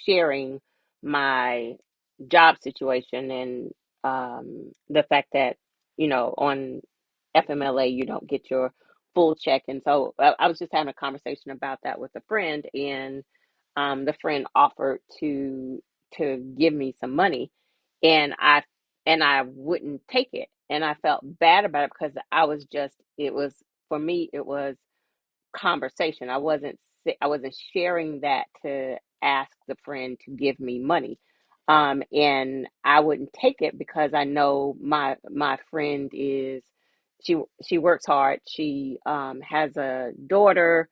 sharing my job situation, and the fact that, on FMLA you don't get your full check. And so I was just having a conversation about that with a friend, and the friend offered to give me some money, and I wouldn't take it, and I felt bad about it, because it was, for me, it was conversation. I wasn't sharing that to ask the friend to give me money. And I wouldn't take it because I know my friend is, she works hard. She has a daughter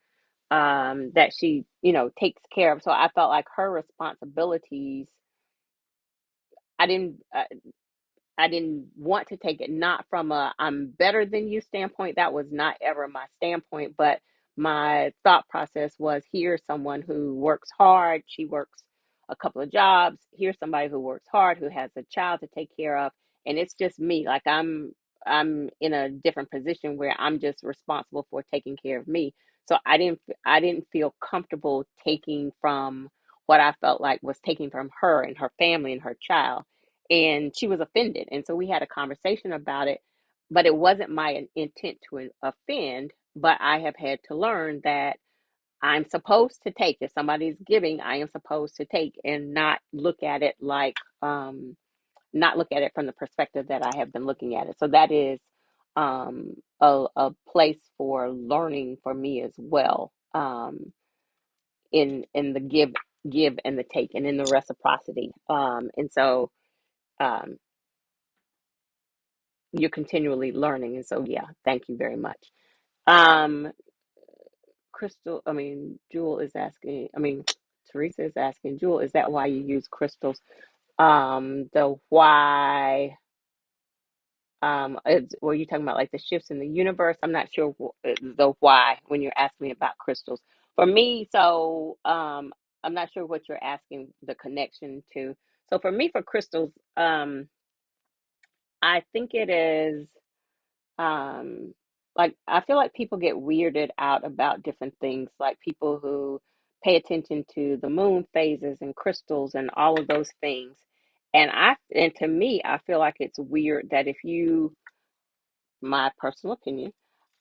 that she, takes care of. So I felt like her responsibilities, I didn't I didn't want to take it, not from a I'm better than you standpoint. That was not ever my standpoint, but my thought process was, here's someone who works hard. She works a couple of jobs. Here's somebody who works hard, who has a child to take care of, and it's just me. Like I'm in a different position where I'm just responsible for taking care of me. So I didn't feel comfortable taking from what I felt like was taking from her and her family and her child. And she was offended. And so we had a conversation about it, but it wasn't my intent to offend. But I have had to learn that I'm supposed to take. If somebody's giving, I am supposed to take and not look at it like, not look at it from the perspective that I have been looking at it. So that is a place for learning for me as well, in the give and the take, and in the reciprocity. And so um, you're continually learning. And so, yeah, thank you very much. Um, Crystal, I mean, Jewel is asking, I mean, Teresa is asking, Jewel, is that why you use crystals? The why, were you talking about like the shifts in the universe? I'm not sure the why when you're asking me about crystals. For me, so I'm not sure what you're asking the connection to. So for me, for crystals, I think it is. um like I feel like people get weirded out about different things, like people who pay attention to the moon phases and crystals and all of those things. And to me, I feel like it's weird that if you, my personal opinion,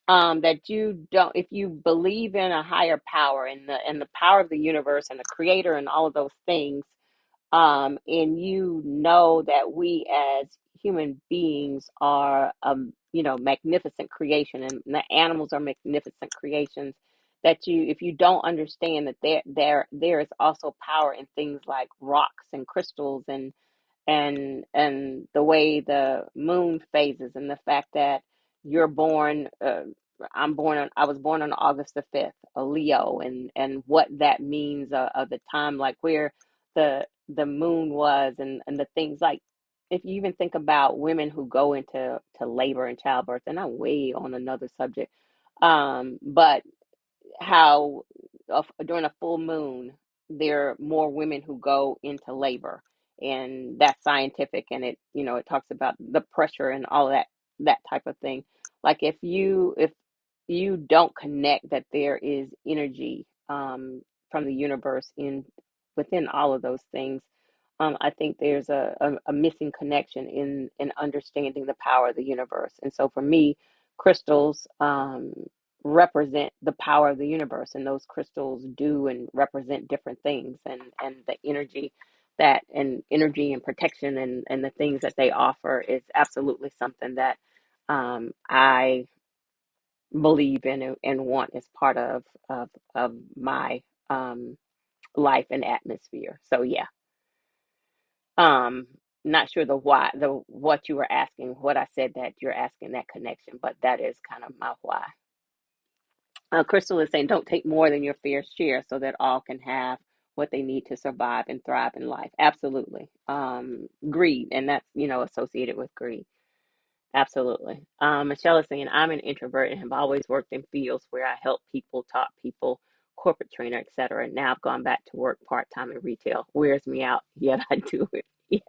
that you don't, if you believe in a higher power and the power of the universe and the creator and all of those things, and you know that we as human beings are, magnificent creation, and the animals are magnificent creations. That you, if you don't understand that there is also power in things like rocks and crystals, and the way the moon phases, and the fact that you're born, I was born on August the 5th, a Leo, and what that means, of the time, like where the moon was, and the things, like if you even think about women who go into to labor and childbirth, and I'm way on another subject, but how, during a full moon there are more women who go into labor, and that's scientific, and it talks about the pressure and all that type of thing. Like if you don't connect that there is energy, from the universe in within all of those things, I think there's a missing connection in understanding the power of the universe. And so for me, crystals, represent the power of the universe, and those crystals do and represent different things, and the energy, and protection, and the things that they offer is absolutely something that, I believe in, and want as part of my, um, life and atmosphere. So yeah. Um, Not sure the what you were asking, what I said that you're asking that connection, but that is kind of my why. Crystal is saying, don't take more than your fair share so that all can have what they need to survive and thrive in life. Absolutely. Greed, and that's, associated with greed. Absolutely. Michelle is saying, I'm an introvert and have always worked in fields where I help people, taught people, corporate trainer, etc. Now I've gone back to work part time in retail. Wears me out, yet I do it. Yes.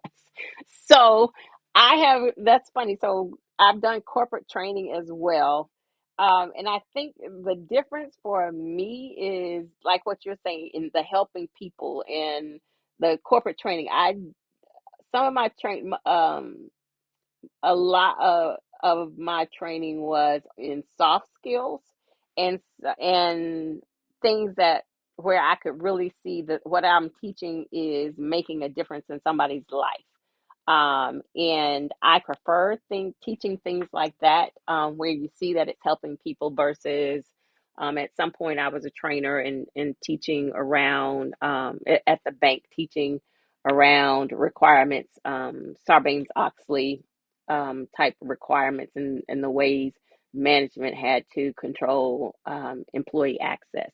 So that's funny. So I've done corporate training as well. And I think the difference for me is like what you're saying in the helping people and the corporate training. Some of my a lot of my training was in soft skills, and things that where I could really see that what I'm teaching is making a difference in somebody's life. And I prefer teaching things like that, where you see that it's helping people versus, at some point I was a trainer and teaching around, at the bank, teaching around requirements, Sarbanes-Oxley, type requirements, and the ways management had to control, employee access.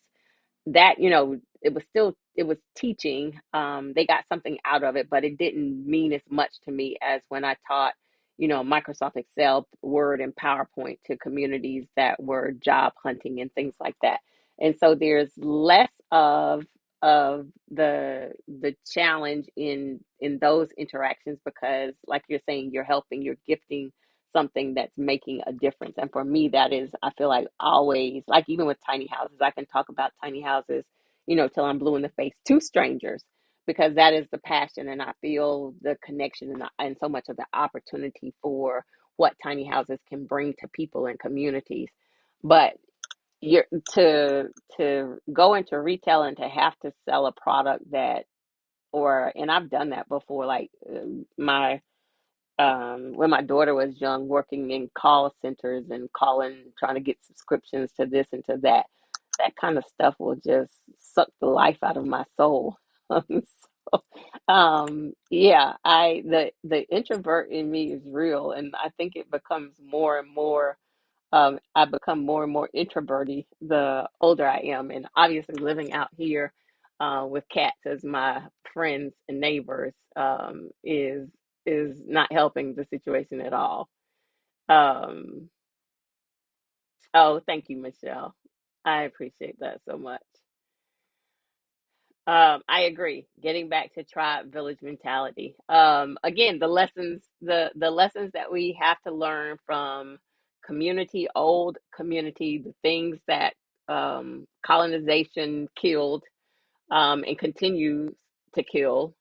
That, it was teaching. They got something out of it, but it didn't mean as much to me as when I taught, Microsoft Excel, Word, and PowerPoint to communities that were job hunting and things like that. And so there's less of of the challenge in those interactions, because like you're saying, you're helping, you're gifting something that's making a difference. And for me, that is, I feel like always, like even with tiny houses, I can talk about tiny houses, till I'm blue in the face to strangers, because that is the passion, and I feel the connection, and so much of the opportunity for what tiny houses can bring to people and communities. But you're to go into retail and to have to sell a product that, or and I've done that before, like my when my daughter was young, working in call centers and calling, trying to get subscriptions to this and to that. That kind of stuff will just suck the life out of my soul. So, yeah, the introvert in me is real, and I think it becomes more and more. I become more and more introverted the older I am, and obviously living out here with cats as my friends and neighbors is not helping the situation at all. Um, oh, thank you, Michelle. I appreciate that so much. I agree. Getting back to tribe village mentality. Again, the lessons that we have to learn from community, old community, the things that colonization killed, and continues to kill,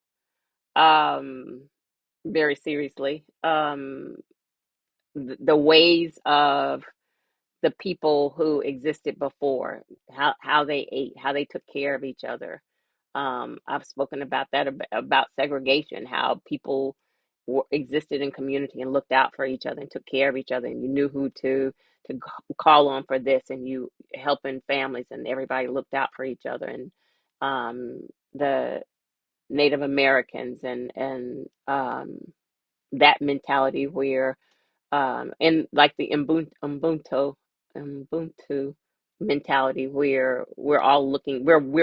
um, very seriously. The ways of the people who existed before, how they ate, how they took care of each other. I've spoken about that, about segregation, how people existed in community and looked out for each other and took care of each other, and you knew who to call on for this, and you helping families, and everybody looked out for each other, and the Native Americans, and that mentality where and like the Ubuntu mentality, where we're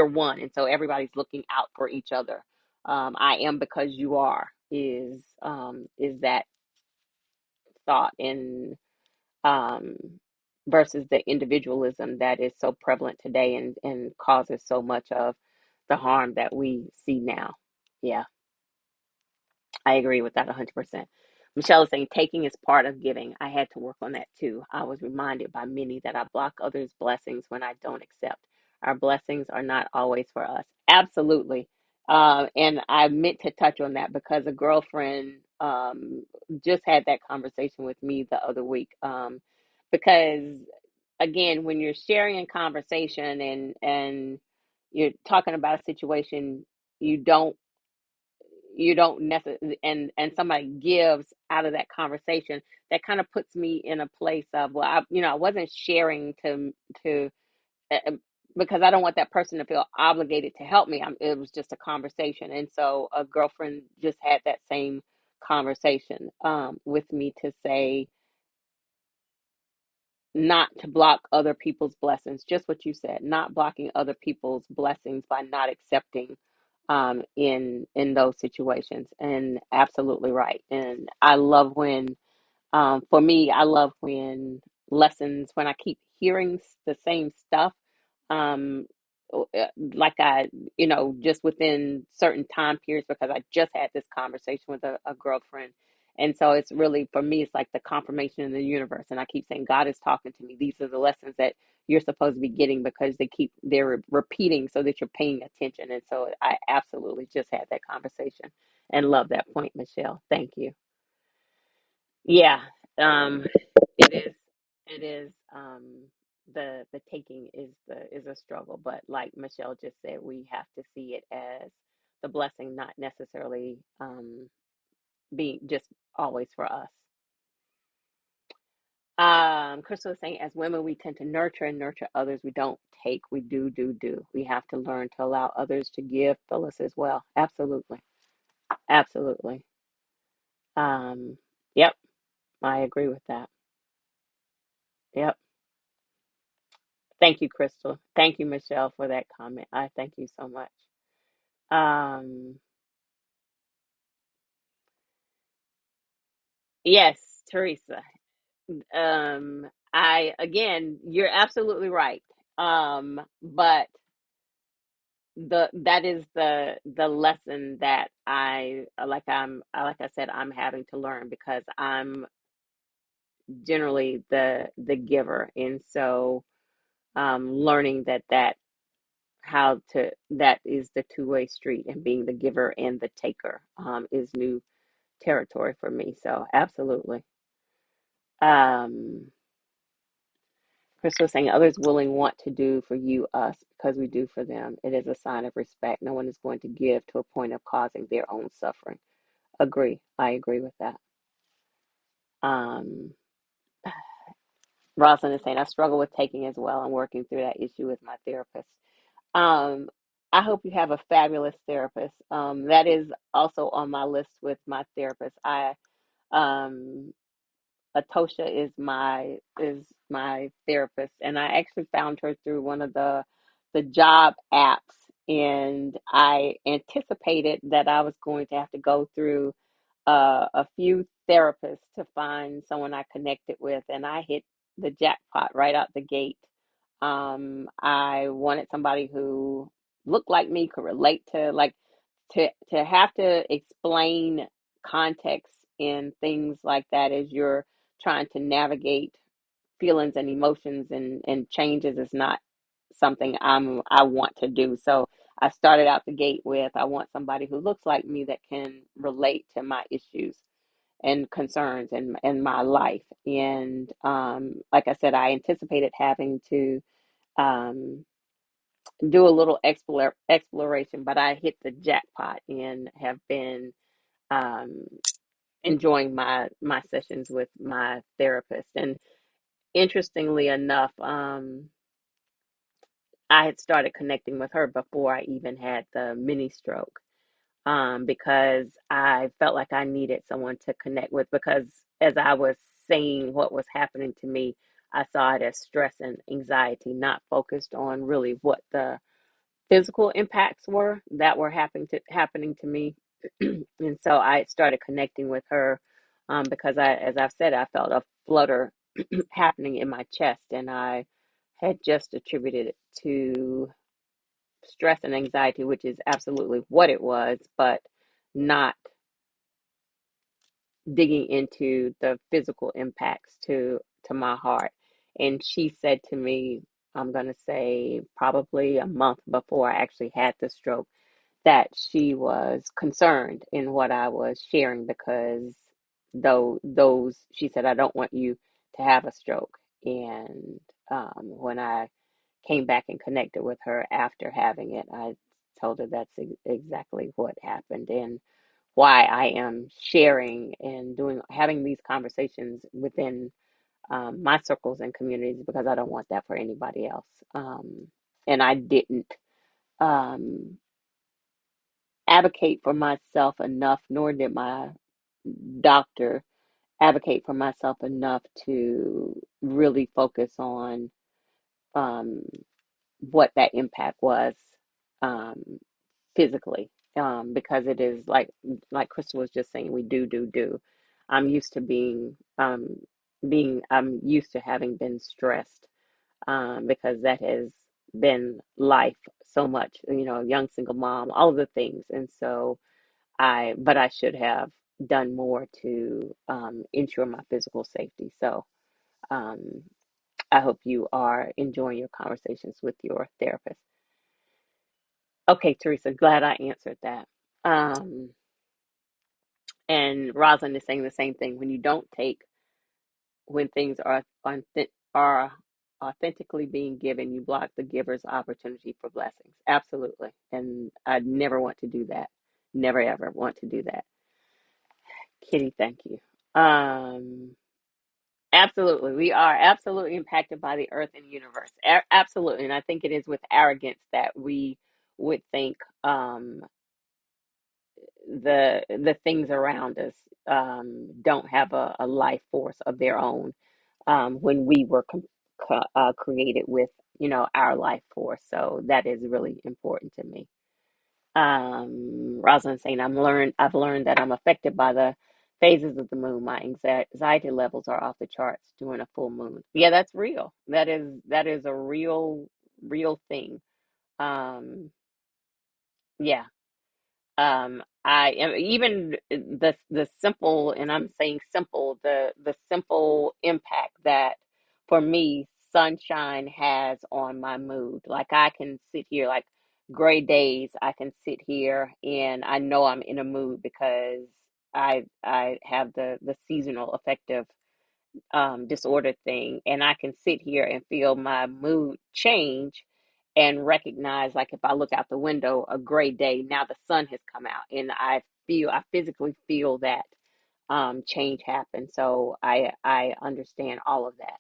one, and so everybody's looking out for each other. I am because you are is that thought, and um, versus the individualism that is so prevalent today, and causes so much of the harm that we see now. Yeah. I agree with that 100%. Michelle is saying taking is part of giving. I had to work on that too. I was reminded by many that I block others' blessings when I don't accept. Our blessings are not always for us. Absolutely. And I meant to touch on that because a girlfriend just had that conversation with me the other week. Because again, when you're sharing a conversation, and you're talking about a situation, you don't necessarily, and somebody gives out of that conversation, that kind of puts me in a place of, well, I wasn't sharing to uh, because I don't want that person to feel obligated to help me. It was just a conversation, and so a girlfriend just had that same conversation with me, to say not to block other people's blessings. Just what you said, not blocking other people's blessings by not accepting in those situations. And absolutely right. And I love when, for me, I love when I keep hearing the same stuff, um, like just within certain time periods, because I just had this conversation with a girlfriend. And so it's really, for me, it's like the confirmation in the universe. And I keep saying, God is talking to me. These are the lessons that you're supposed to be getting, because they're repeating so that you're paying attention. And so I absolutely just had that conversation and love that point, Michelle. Thank you. Yeah, it is. It is. The taking is a struggle, but like Michelle just said, we have to see it as the blessing, not necessarily being just always for us. Crystal is saying, as women, we tend to nurture and nurture others. We don't take. We do. We have to learn to allow others to give. Phyllis as well. Absolutely, absolutely. Um, yep, I agree with that. Yep. Thank you, Crystal. Thank you, Michelle, for that comment. I thank you so much. Um, yes, Teresa. I again, you're absolutely right. But that is the lesson that like I said, I'm having to learn because I'm generally the giver, and so learning that is the two-way street, and being the giver and the taker is new territory for me. So absolutely. um Chris was saying others willing want to do for you us because we do for them. It is a sign of respect. No one is going to give to a point of causing their own suffering. Agree. I agree with that. um Rosalind is saying I struggle with taking as well. I'm working through that issue with my therapist. um I hope you have a fabulous therapist. That is also on my list with my therapist. I um Atosha is my therapist, and I actually found her through one of the job apps, and I anticipated that I was going to have to go through a few therapists to find someone I connected with, and I hit the jackpot right out the gate. I wanted somebody who looked like me, could relate to to have to explain context and things like that as you're trying to navigate feelings and emotions and changes is not something I want to do. So I started out the gate with I want somebody who looks like me that can relate to my issues and concerns in my life. And like I said, I anticipated having to um, do a little exploration, but I hit the jackpot and have been um, enjoying my sessions with my therapist. And interestingly enough, I had started connecting with her before I even had the mini stroke, because I felt like I needed someone to connect with. Because as I was saying what was happening to me, I saw it as stress and anxiety, not focused on really what the physical impacts were that were happening to me. And so I started connecting with her, because as I've said, I felt a flutter happening in my chest, and I had just attributed it to stress and anxiety, which is absolutely what it was, but not digging into the physical impacts to my heart. And she said to me, I'm going to say probably a month before I actually had the stroke, that she was concerned in what I was sharing, because though those she said I don't want you to have a stroke. And when I came back and connected with her after having it, I told her that's exactly what happened, and why I am sharing and doing having these conversations within my circles and communities, because I don't want that for anybody else. And I didn't um, advocate for myself enough, nor did my doctor advocate for myself enough to really focus on um, what that impact was um, physically, because it is like Crystal was just saying, we do. I'm used to I'm used to having been stressed, because that has been life so much, young single mom, all of the things. And so but I should have done more to ensure my physical safety. So um, I hope you are enjoying your conversations with your therapist. Okay, Teresa, glad I answered that. Um, and Rosalind is saying the same thing. When you don't take, when things are authentically being given, you block the giver's opportunity for blessings. Absolutely. And I never want to do that. Never ever want to do that. Kitty, thank you. Absolutely. We are absolutely impacted by the earth and universe. Absolutely. And I think it is with arrogance that we would think the things around us don't have a life force of their own, when we were created with, our life force. So that is really important to me. Rosalind saying, I've learned that I'm affected by the phases of the moon. My anxiety levels are off the charts during a full moon. Yeah, that's real. That is a real thing. Um, Yeah. I am even the simple, and I'm saying simple, the simple impact that for me sunshine has on my mood. Like I can sit here, like gray days, I can sit here and I know I'm in a mood because I have the seasonal affective disorder thing, and I can sit here and feel my mood change and recognize, like if I look out the window, a gray day, now the sun has come out, and I physically feel that change happen. So I understand all of that.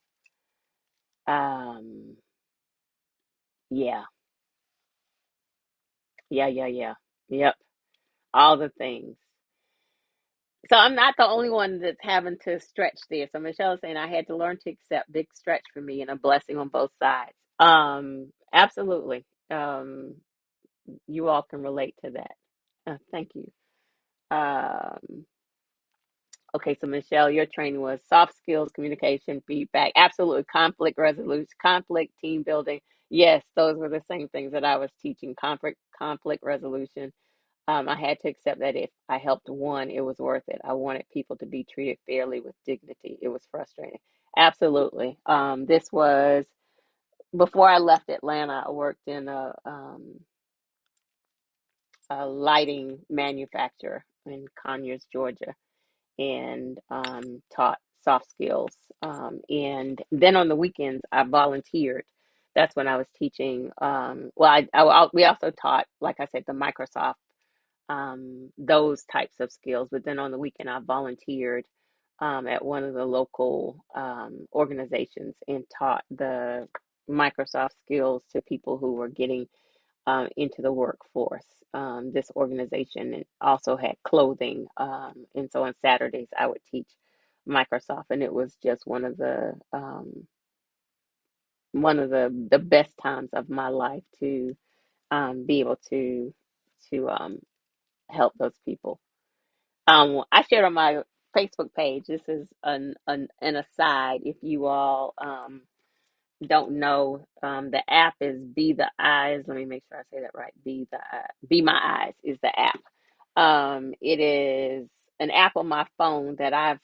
Um, yeah, yeah. Yep, all the things. So I'm not the only one that's having to stretch there. So Michelle is saying I had to learn to accept big stretch for me and a blessing on both sides. Absolutely. You all can relate to that. Thank you. Um, okay, so Michelle, your training was soft skills, communication, feedback, absolutely, conflict resolution, conflict, team building. Yes, those were the same things that I was teaching. Conflict resolution. I had to accept that if I helped one, it was worth it. I wanted people to be treated fairly with dignity. It was frustrating. Absolutely. This was before I left Atlanta. I worked in a lighting manufacturer in Conyers, Georgia, and taught soft skills. And then on the weekends, I volunteered. That's when I was teaching. Well, we also taught, like I said, the Microsoft, those types of skills. But then on the weekend, I volunteered at one of the local organizations and taught the Microsoft skills to people who were getting into the workforce. This organization also had clothing, and so on Saturdays I would teach Microsoft, and it was just one of the best times of my life to be able to help those people. I shared on my Facebook page. This is an aside. If you all don't know, the app is Be the Eyes. Let me make sure I say that right. Be My Eyes is the app. It is an app on my phone that I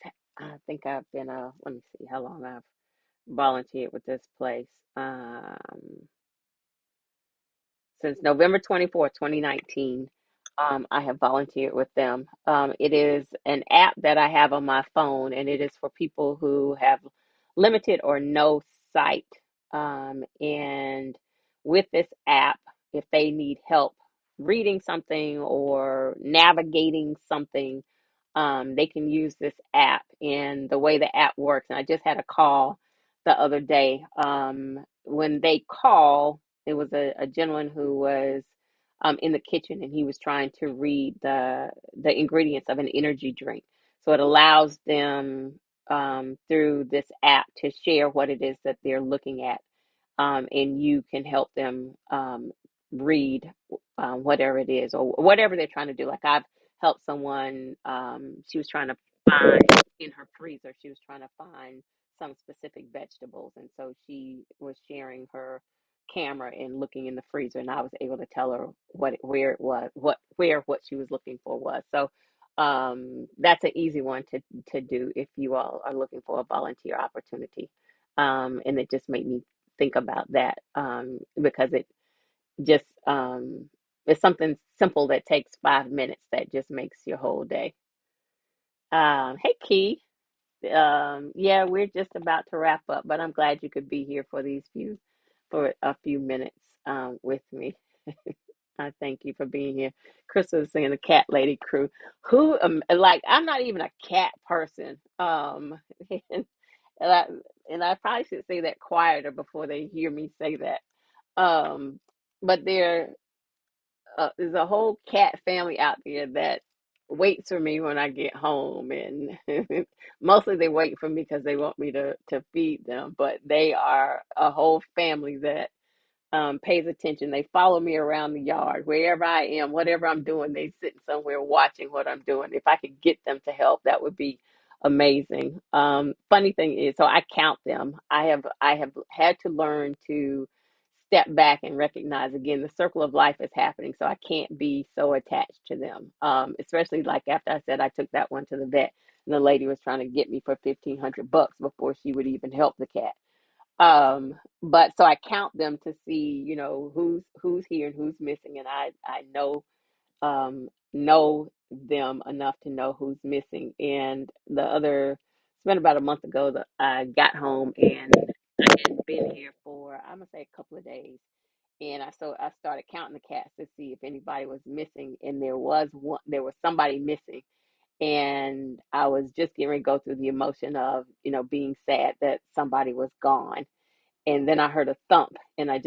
think I've been let me see how long I've volunteered with this place. Since November 24th, 2019. I have volunteered with them. It is an app that I have on my phone, and it is for people who have limited or no sight. And with this app, if they need help reading something or navigating something, they can use this app. And the way the app works, and I just had a call the other day. When they call, it was a gentleman who was in the kitchen, and he was trying to read the ingredients of an energy drink. So it allows them through this app to share what it is that they're looking at, and you can help them read whatever it is or whatever they're trying to do. Like I've helped someone, she was trying to find in her freezer, she was trying to find some specific vegetables, and so she was sharing her camera and looking in the freezer, and I was able to tell her where it was, what she was looking for was. So that's an easy one to do if you all are looking for a volunteer opportunity. And it just made me think about that, because it just it's something simple that takes 5 minutes that just makes your whole day. Hey Key, yeah, we're just about to wrap up, but I'm glad you could be here for a few minutes with me. I thank you for being here. Chris was saying the cat lady crew. Who like I'm not even a cat person. And, I, and I probably should say that quieter before they hear me say that. But there's a whole cat family out there that waits for me when I get home, and mostly they wait for me because they want me to feed them. But they are a whole family that pays attention. They follow me around the yard, wherever I am, whatever I'm doing. They sit somewhere watching what I'm doing. If I could get them to help, that would be amazing. Funny thing is, so I count them. I have had to learn to step back and recognize again the circle of life is happening, so I can't be so attached to them. Especially like after I said I took that one to the vet, and the lady was trying to get me for $1,500 before she would even help the cat. But so I count them to see, who's here and who's missing, and I know them enough to know who's missing. And it's been about a month ago that I got home, and I hadn't been here for, I'm gonna say, a couple of days. And I started counting the cats to see if anybody was missing, and there was somebody missing. And I was just getting ready to go through the emotion of, being sad that somebody was gone. And then I heard a thump, and I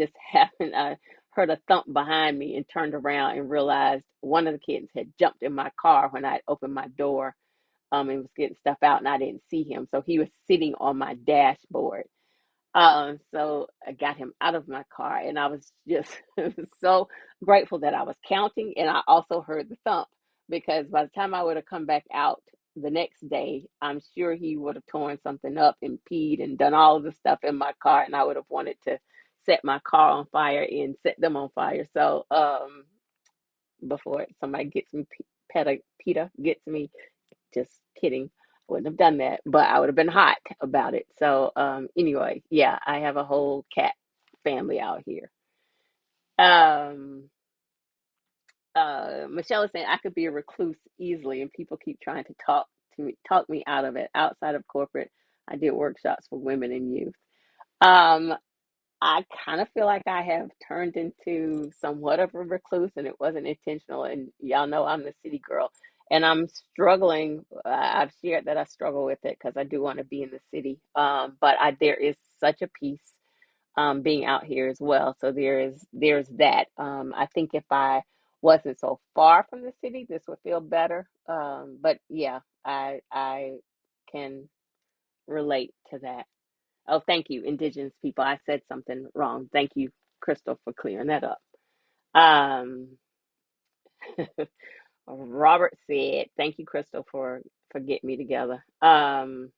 heard a thump behind me and turned around and realized one of the kids had jumped in my car when I opened my door, and was getting stuff out, and I didn't see him. So he was sitting on my dashboard. So I got him out of my car, and I was just so grateful that I was counting, and I also heard the thump, because by the time I would have come back out the next day, I'm sure he would have torn something up and peed and done all of the stuff in my car, and I would have wanted to set my car on fire and set them on fire. So, before somebody gets me, PETA gets me, just kidding. I wouldn't have done that, but I would have been hot about it. So, anyway, yeah, I have a whole cat family out here. Um, Michelle is saying I could be a recluse easily, and people keep trying to talk me out of it. Outside of corporate, I did workshops for women and youth. Um, I kind of feel like I have turned into somewhat of a recluse, and it wasn't intentional. And y'all know I'm the city girl, and I'm struggling. I've shared that I struggle with it because I do want to be in the city. But there is such a peace, being out here as well. So there's that. I think if I wasn't so far from the city, this would feel better. But yeah, I can relate to that. Oh, thank you, Indigenous people. I said something wrong. Thank you, Crystal, for clearing that up. Um, Robert said, "Thank you, Crystal, for getting me together." Only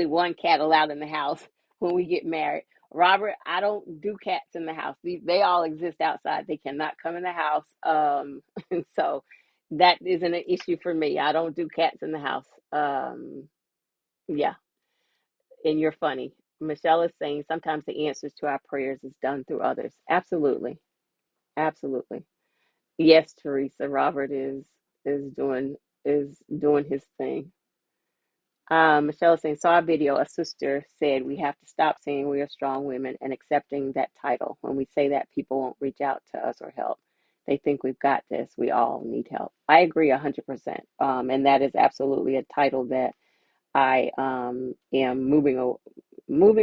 one cat allowed in the house when we get married. Robert, I don't do cats in the house. They all exist outside. They cannot come in the house. And so that isn't an issue for me. I don't do cats in the house. Yeah, and you're funny. Michelle is saying sometimes the answers to our prayers is done through others. Absolutely. Absolutely. Yes, Teresa, Robert is doing is doing his thing. Michelle is saying, saw a video. A sister said we have to stop saying we are strong women and accepting that title. When we say that, people won't reach out to us or help. They think we've got this. We all need help. I agree 100%. And that is absolutely a title that I am moving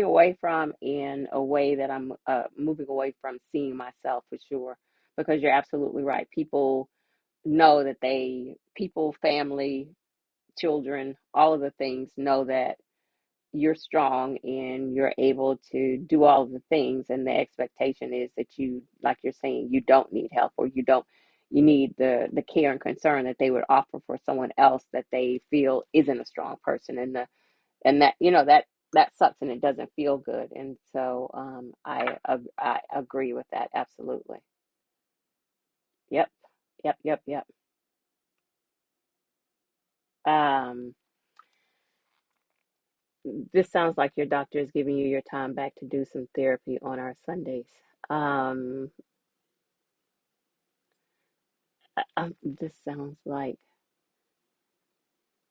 away from, in a way that I'm moving away from seeing myself, for sure. Because you're absolutely right. People know that family, children, all of the things know that you're strong and you're able to do all of the things, and the expectation is that you, like you're saying, you don't need help, or you need the care and concern that they would offer for someone else that they feel isn't a strong person. And that, that sucks, and it doesn't feel good. And so, I agree with that, absolutely. Yep, yep, yep, yep. um this sounds like your doctor is giving you your time back to do some therapy on our Sundays. um this sounds like,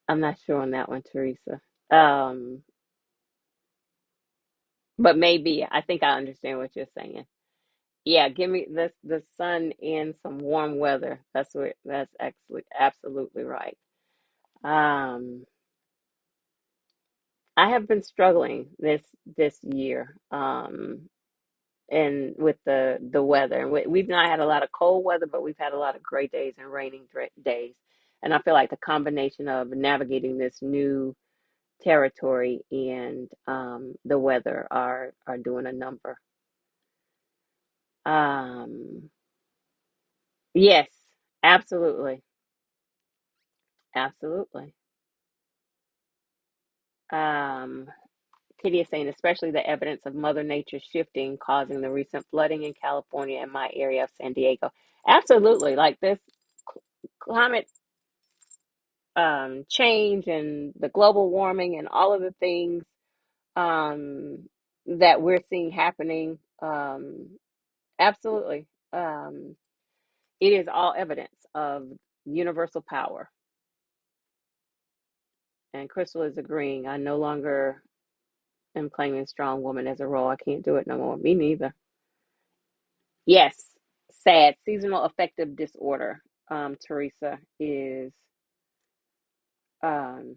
I'm not sure on that one, Teresa. um but maybe, I think I understand what you're saying. Yeah, give me the sun and some warm weather. That's actually absolutely right. Um, I have been struggling this year, and with the weather. And we've not had a lot of cold weather, but we've had a lot of gray days and raining days. And I feel like the combination of navigating this new territory and the weather are doing a number. Um, yes, absolutely, absolutely. Um, Kitty is saying, especially the evidence of Mother Nature shifting, causing the recent flooding in California and my area of San Diego. Absolutely, like this climate change and the global warming and all of the things um, that we're seeing happening. Absolutely, um, it is all evidence of universal power. And Crystal is agreeing. I no longer am claiming strong woman as a role. I can't do it no more. Me neither. Yes, sad. Seasonal affective disorder, Teresa, is um,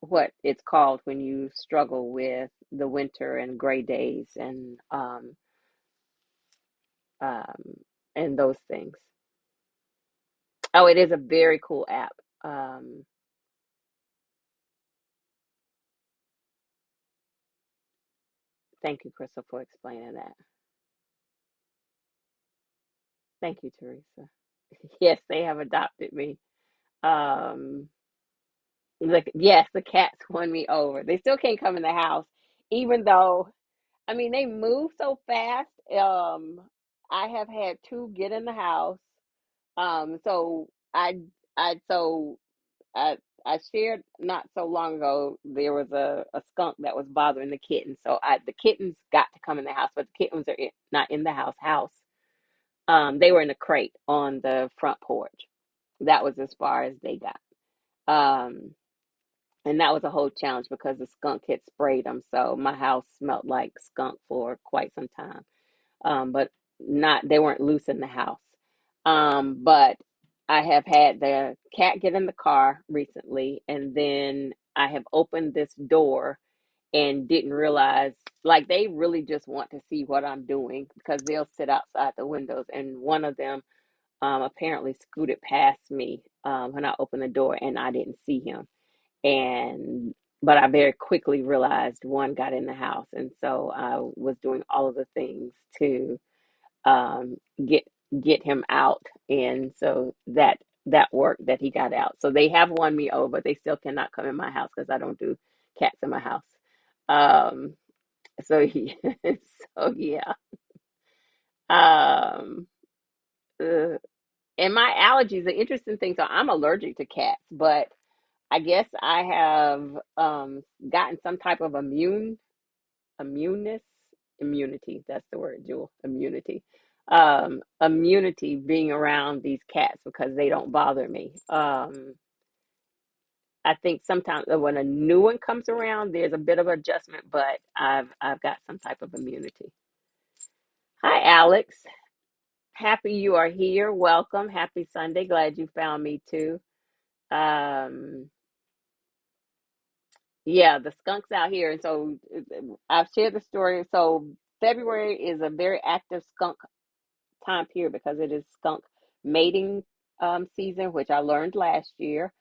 what it's called when you struggle with the winter and gray days um, and those things. Oh, it is a very cool app. Um, Thank you, Crystal, for explaining that. Thank you, Teresa. Yes, they have adopted me. Um, yes, the cats won me over. They still can't come in the house, even though I mean they move so fast. I have had two get in the house. So so I I shared not so long ago there was a skunk that was bothering the kittens. So the kittens got to come in the house, but the kittens are not in the house. They were in a crate on the front porch. That was as far as they got. Um, and that was a whole challenge because the skunk had sprayed them. So my house smelled like skunk for quite some time. But not they weren't loose in the house. But I have had the cat get in the car recently, and then I have opened this door and didn't realize like they really just want to see what I'm doing because they'll sit outside the windows, and one of them apparently scooted past me when I opened the door, and I didn't see him. And but I very quickly realized one got in the house, and so I was doing all of the things to um, get get him out, and so that worked that he got out. So they have won me over. They still cannot come in my house because I don't do cats in my house. Um, so so yeah. Um, uh, and my allergies, the interesting thing. So I'm allergic to cats, but I guess I have gotten some type of immuneness immunity, that's the word, Jewel, immunity, immunity being around these cats because they don't bother me. I think sometimes when a new one comes around there's a bit of adjustment, but I've got some type of immunity. Hi, Alex. Happy you are here. Welcome. Happy Sunday. Glad you found me too. um Yeah, the skunks out here. And so I've shared the story. So February is a very active skunk time period because it is skunk mating season, which I learned last year,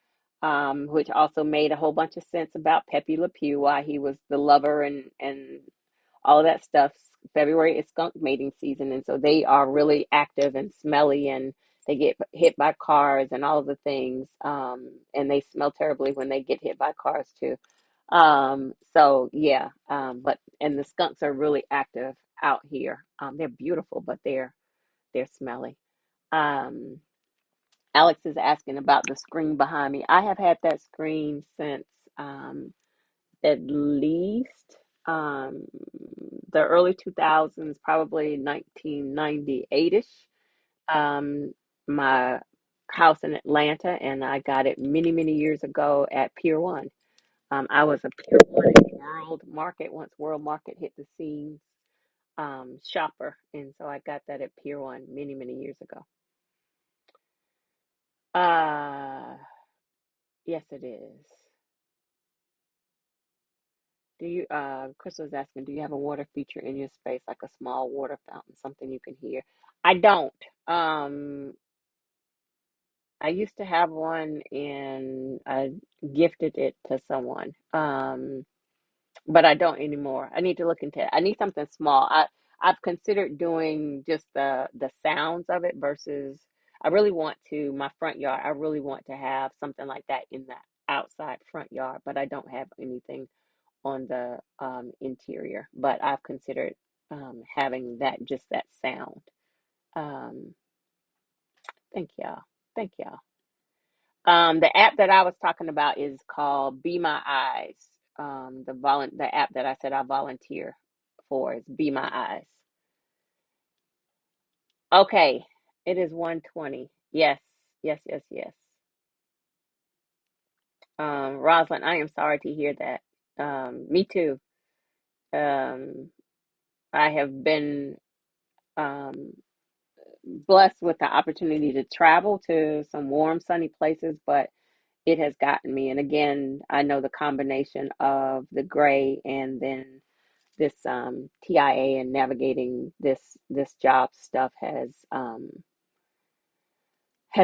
which also made a whole bunch of sense about Pepe Le Pew, why he was the lover and all of that stuff. February is skunk mating season, and so they are really active and smelly, and they get hit by cars and all of the things. And they smell terribly when they get hit by cars too. So yeah, but and the skunks are really active out here. They're beautiful, but they're smelly. Um, Alex is asking about the screen behind me. I have had that screen since um, at least the early 2000s, probably 1998ish. Um, my house in Atlanta, and I got it many, many years ago at Pier 1. I was a Pier 1 at World Market once World Market hit the scene shopper, and so I got that at Pier 1 many, many years ago. Uh, yes, it is. Crystal is asking, do you have a water feature in your space, like a small water fountain, something you can hear? I don't. Um, I used to have one and I gifted it to someone. But I don't anymore. I need to look into it. I need something small. I've considered doing just the sounds of it versus I really want to my front yard. I really want to have something like that in the outside front yard, but I don't have anything on the interior. But I've considered having that, just that sound. Um, thank y'all. Thank y'all. The app that I was talking about is called Be My Eyes. The app that I said I volunteer for is Be My Eyes. Okay, it is 1:20. Yes, yes, yes, yes. Rosalind, I am sorry to hear that. Me too. Um, I have been um, blessed with the opportunity to travel to some warm, sunny places, but it has gotten me. And again, I know the combination of the gray and then this TIA and navigating this job stuff has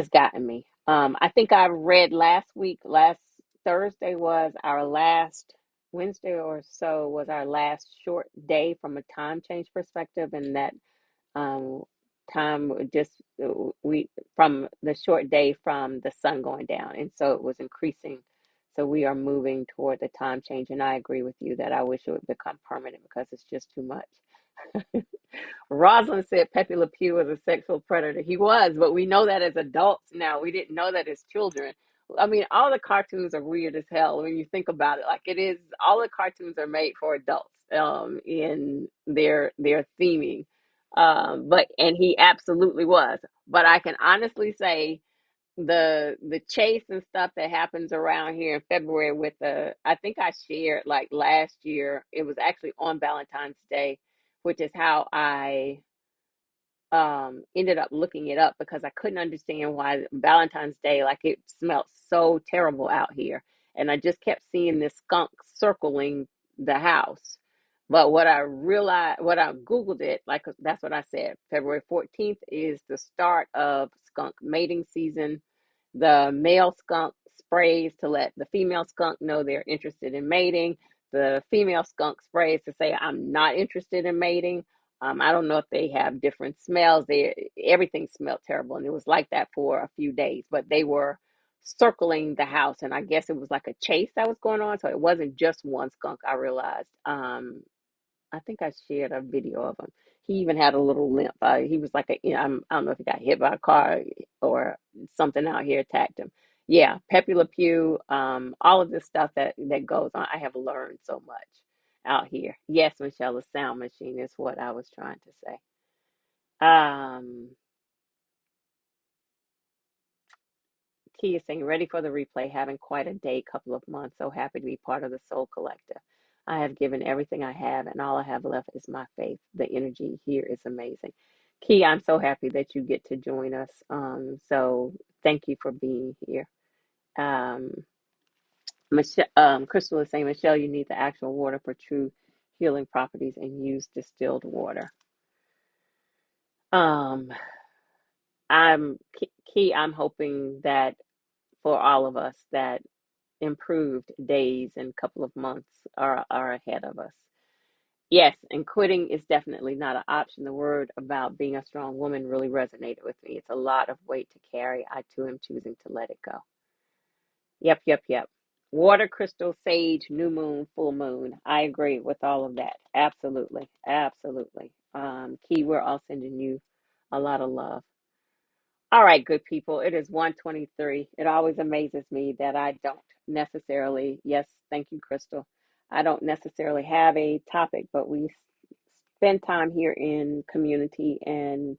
gotten me. I think I read last Thursday was our last, Wednesday or so was our last short day from a time change perspective, and that um, time just we from the short day from the sun going down, and so it was increasing. So we are moving toward the time change, and I agree with you that I wish it would become permanent because it's just too much. Rosalind said Pepe Le Pew was a sexual predator. He was, but we know that as adults now. We didn't know that as children. I mean, all the cartoons are weird as hell when you think about it. Like it is, all the cartoons are made for adults in their theming. But and he absolutely was. But I can honestly say the chase and stuff that happens around here in February with the I think I shared like last year, it was actually on Valentine's Day, which is how I ended up looking it up because I couldn't understand why Valentine's Day, like it smelled so terrible out here. And I just kept seeing this skunk circling the house. But what I realized, what I Googled it, like that's what I said. February 14th is the start of skunk mating season. The male skunk sprays to let the female skunk know they're interested in mating. The female skunk sprays to say, I'm not interested in mating. I don't know if they have different smells. Everything smelled terrible, and it was like that for a few days. But they were circling the house, and I guess it was like a chase that was going on. So it wasn't just one skunk. I realized. I think I shared a video of him. He even had a little limp. He was like I don't know if he got hit by a car or something out here attacked him. Yeah, Pepe Le Pew, all of this stuff that goes on. I have learned so much out here. Yes, Michelle, the sound machine is what I was trying to say. Um, Key is saying, ready for the replay, having quite a day, couple of months. So happy to be part of the Soul Collective. I have given everything I have, and all I have left is my faith. The energy here is amazing. Key, I'm so happy that you get to join us. So thank you for being here. Um, Michelle, Crystal is saying, Michelle, you need the actual water for true healing properties and use distilled water. Um, I'm Key. I'm hoping that for all of us that improved days and couple of months are ahead of us. Yes, and quitting is definitely not an option. The word about being a strong woman really resonated with me. It's a lot of weight to carry. I too am choosing to let it go. Yep, yep, yep. Water, crystal, sage, new moon, full moon. I agree with all of that. Absolutely. Absolutely. Key, we're all sending you a lot of love. All right, good people. It is 1:23. It always amazes me that I don't necessarily, yes, thank you, Crystal. I don't necessarily have a topic, but we spend time here in community and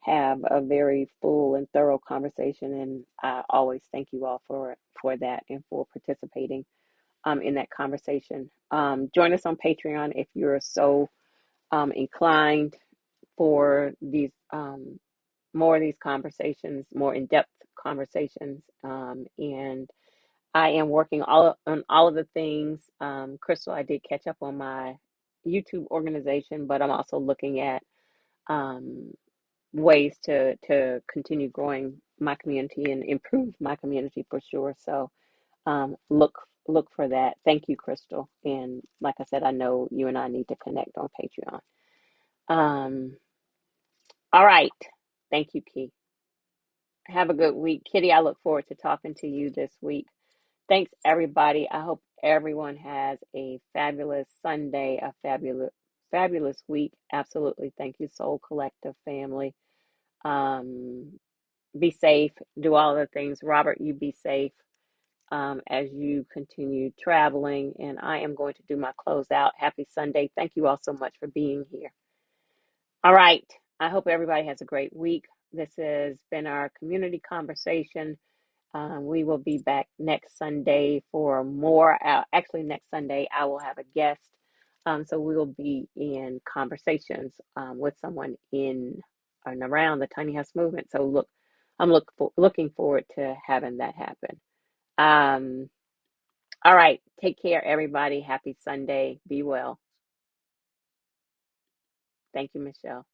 have a very full and thorough conversation. And I always thank you all for that and for participating in that conversation. Join us on Patreon if you're so inclined for these more of these conversations, more in-depth conversations. And I am working on all of the things. Crystal, I did catch up on my YouTube organization, but I'm also looking at um, ways to continue growing my community and improve my community for sure. So look for that. Thank you, Crystal. And like I said, I know you and I need to connect on Patreon. Um, all right. Thank you, Key. Have a good week. Kitty, I look forward to talking to you this week. Thanks, everybody. I hope everyone has a fabulous Sunday, a fabulous week. Absolutely. Thank you, Soul Collective family. Um, be safe. Do all the things. Robert, you be safe as you continue traveling. And I am going to do my closeout. Happy Sunday. Thank you all so much for being here. All right. I hope everybody has a great week. This has been our community conversation. We will be back next Sunday for more. Actually, next Sunday, I will have a guest. So we will be in conversations with someone in and around the tiny house movement. So looking forward to having that happen. Um, all right. Take care, everybody. Happy Sunday. Be well. Thank you, Michelle.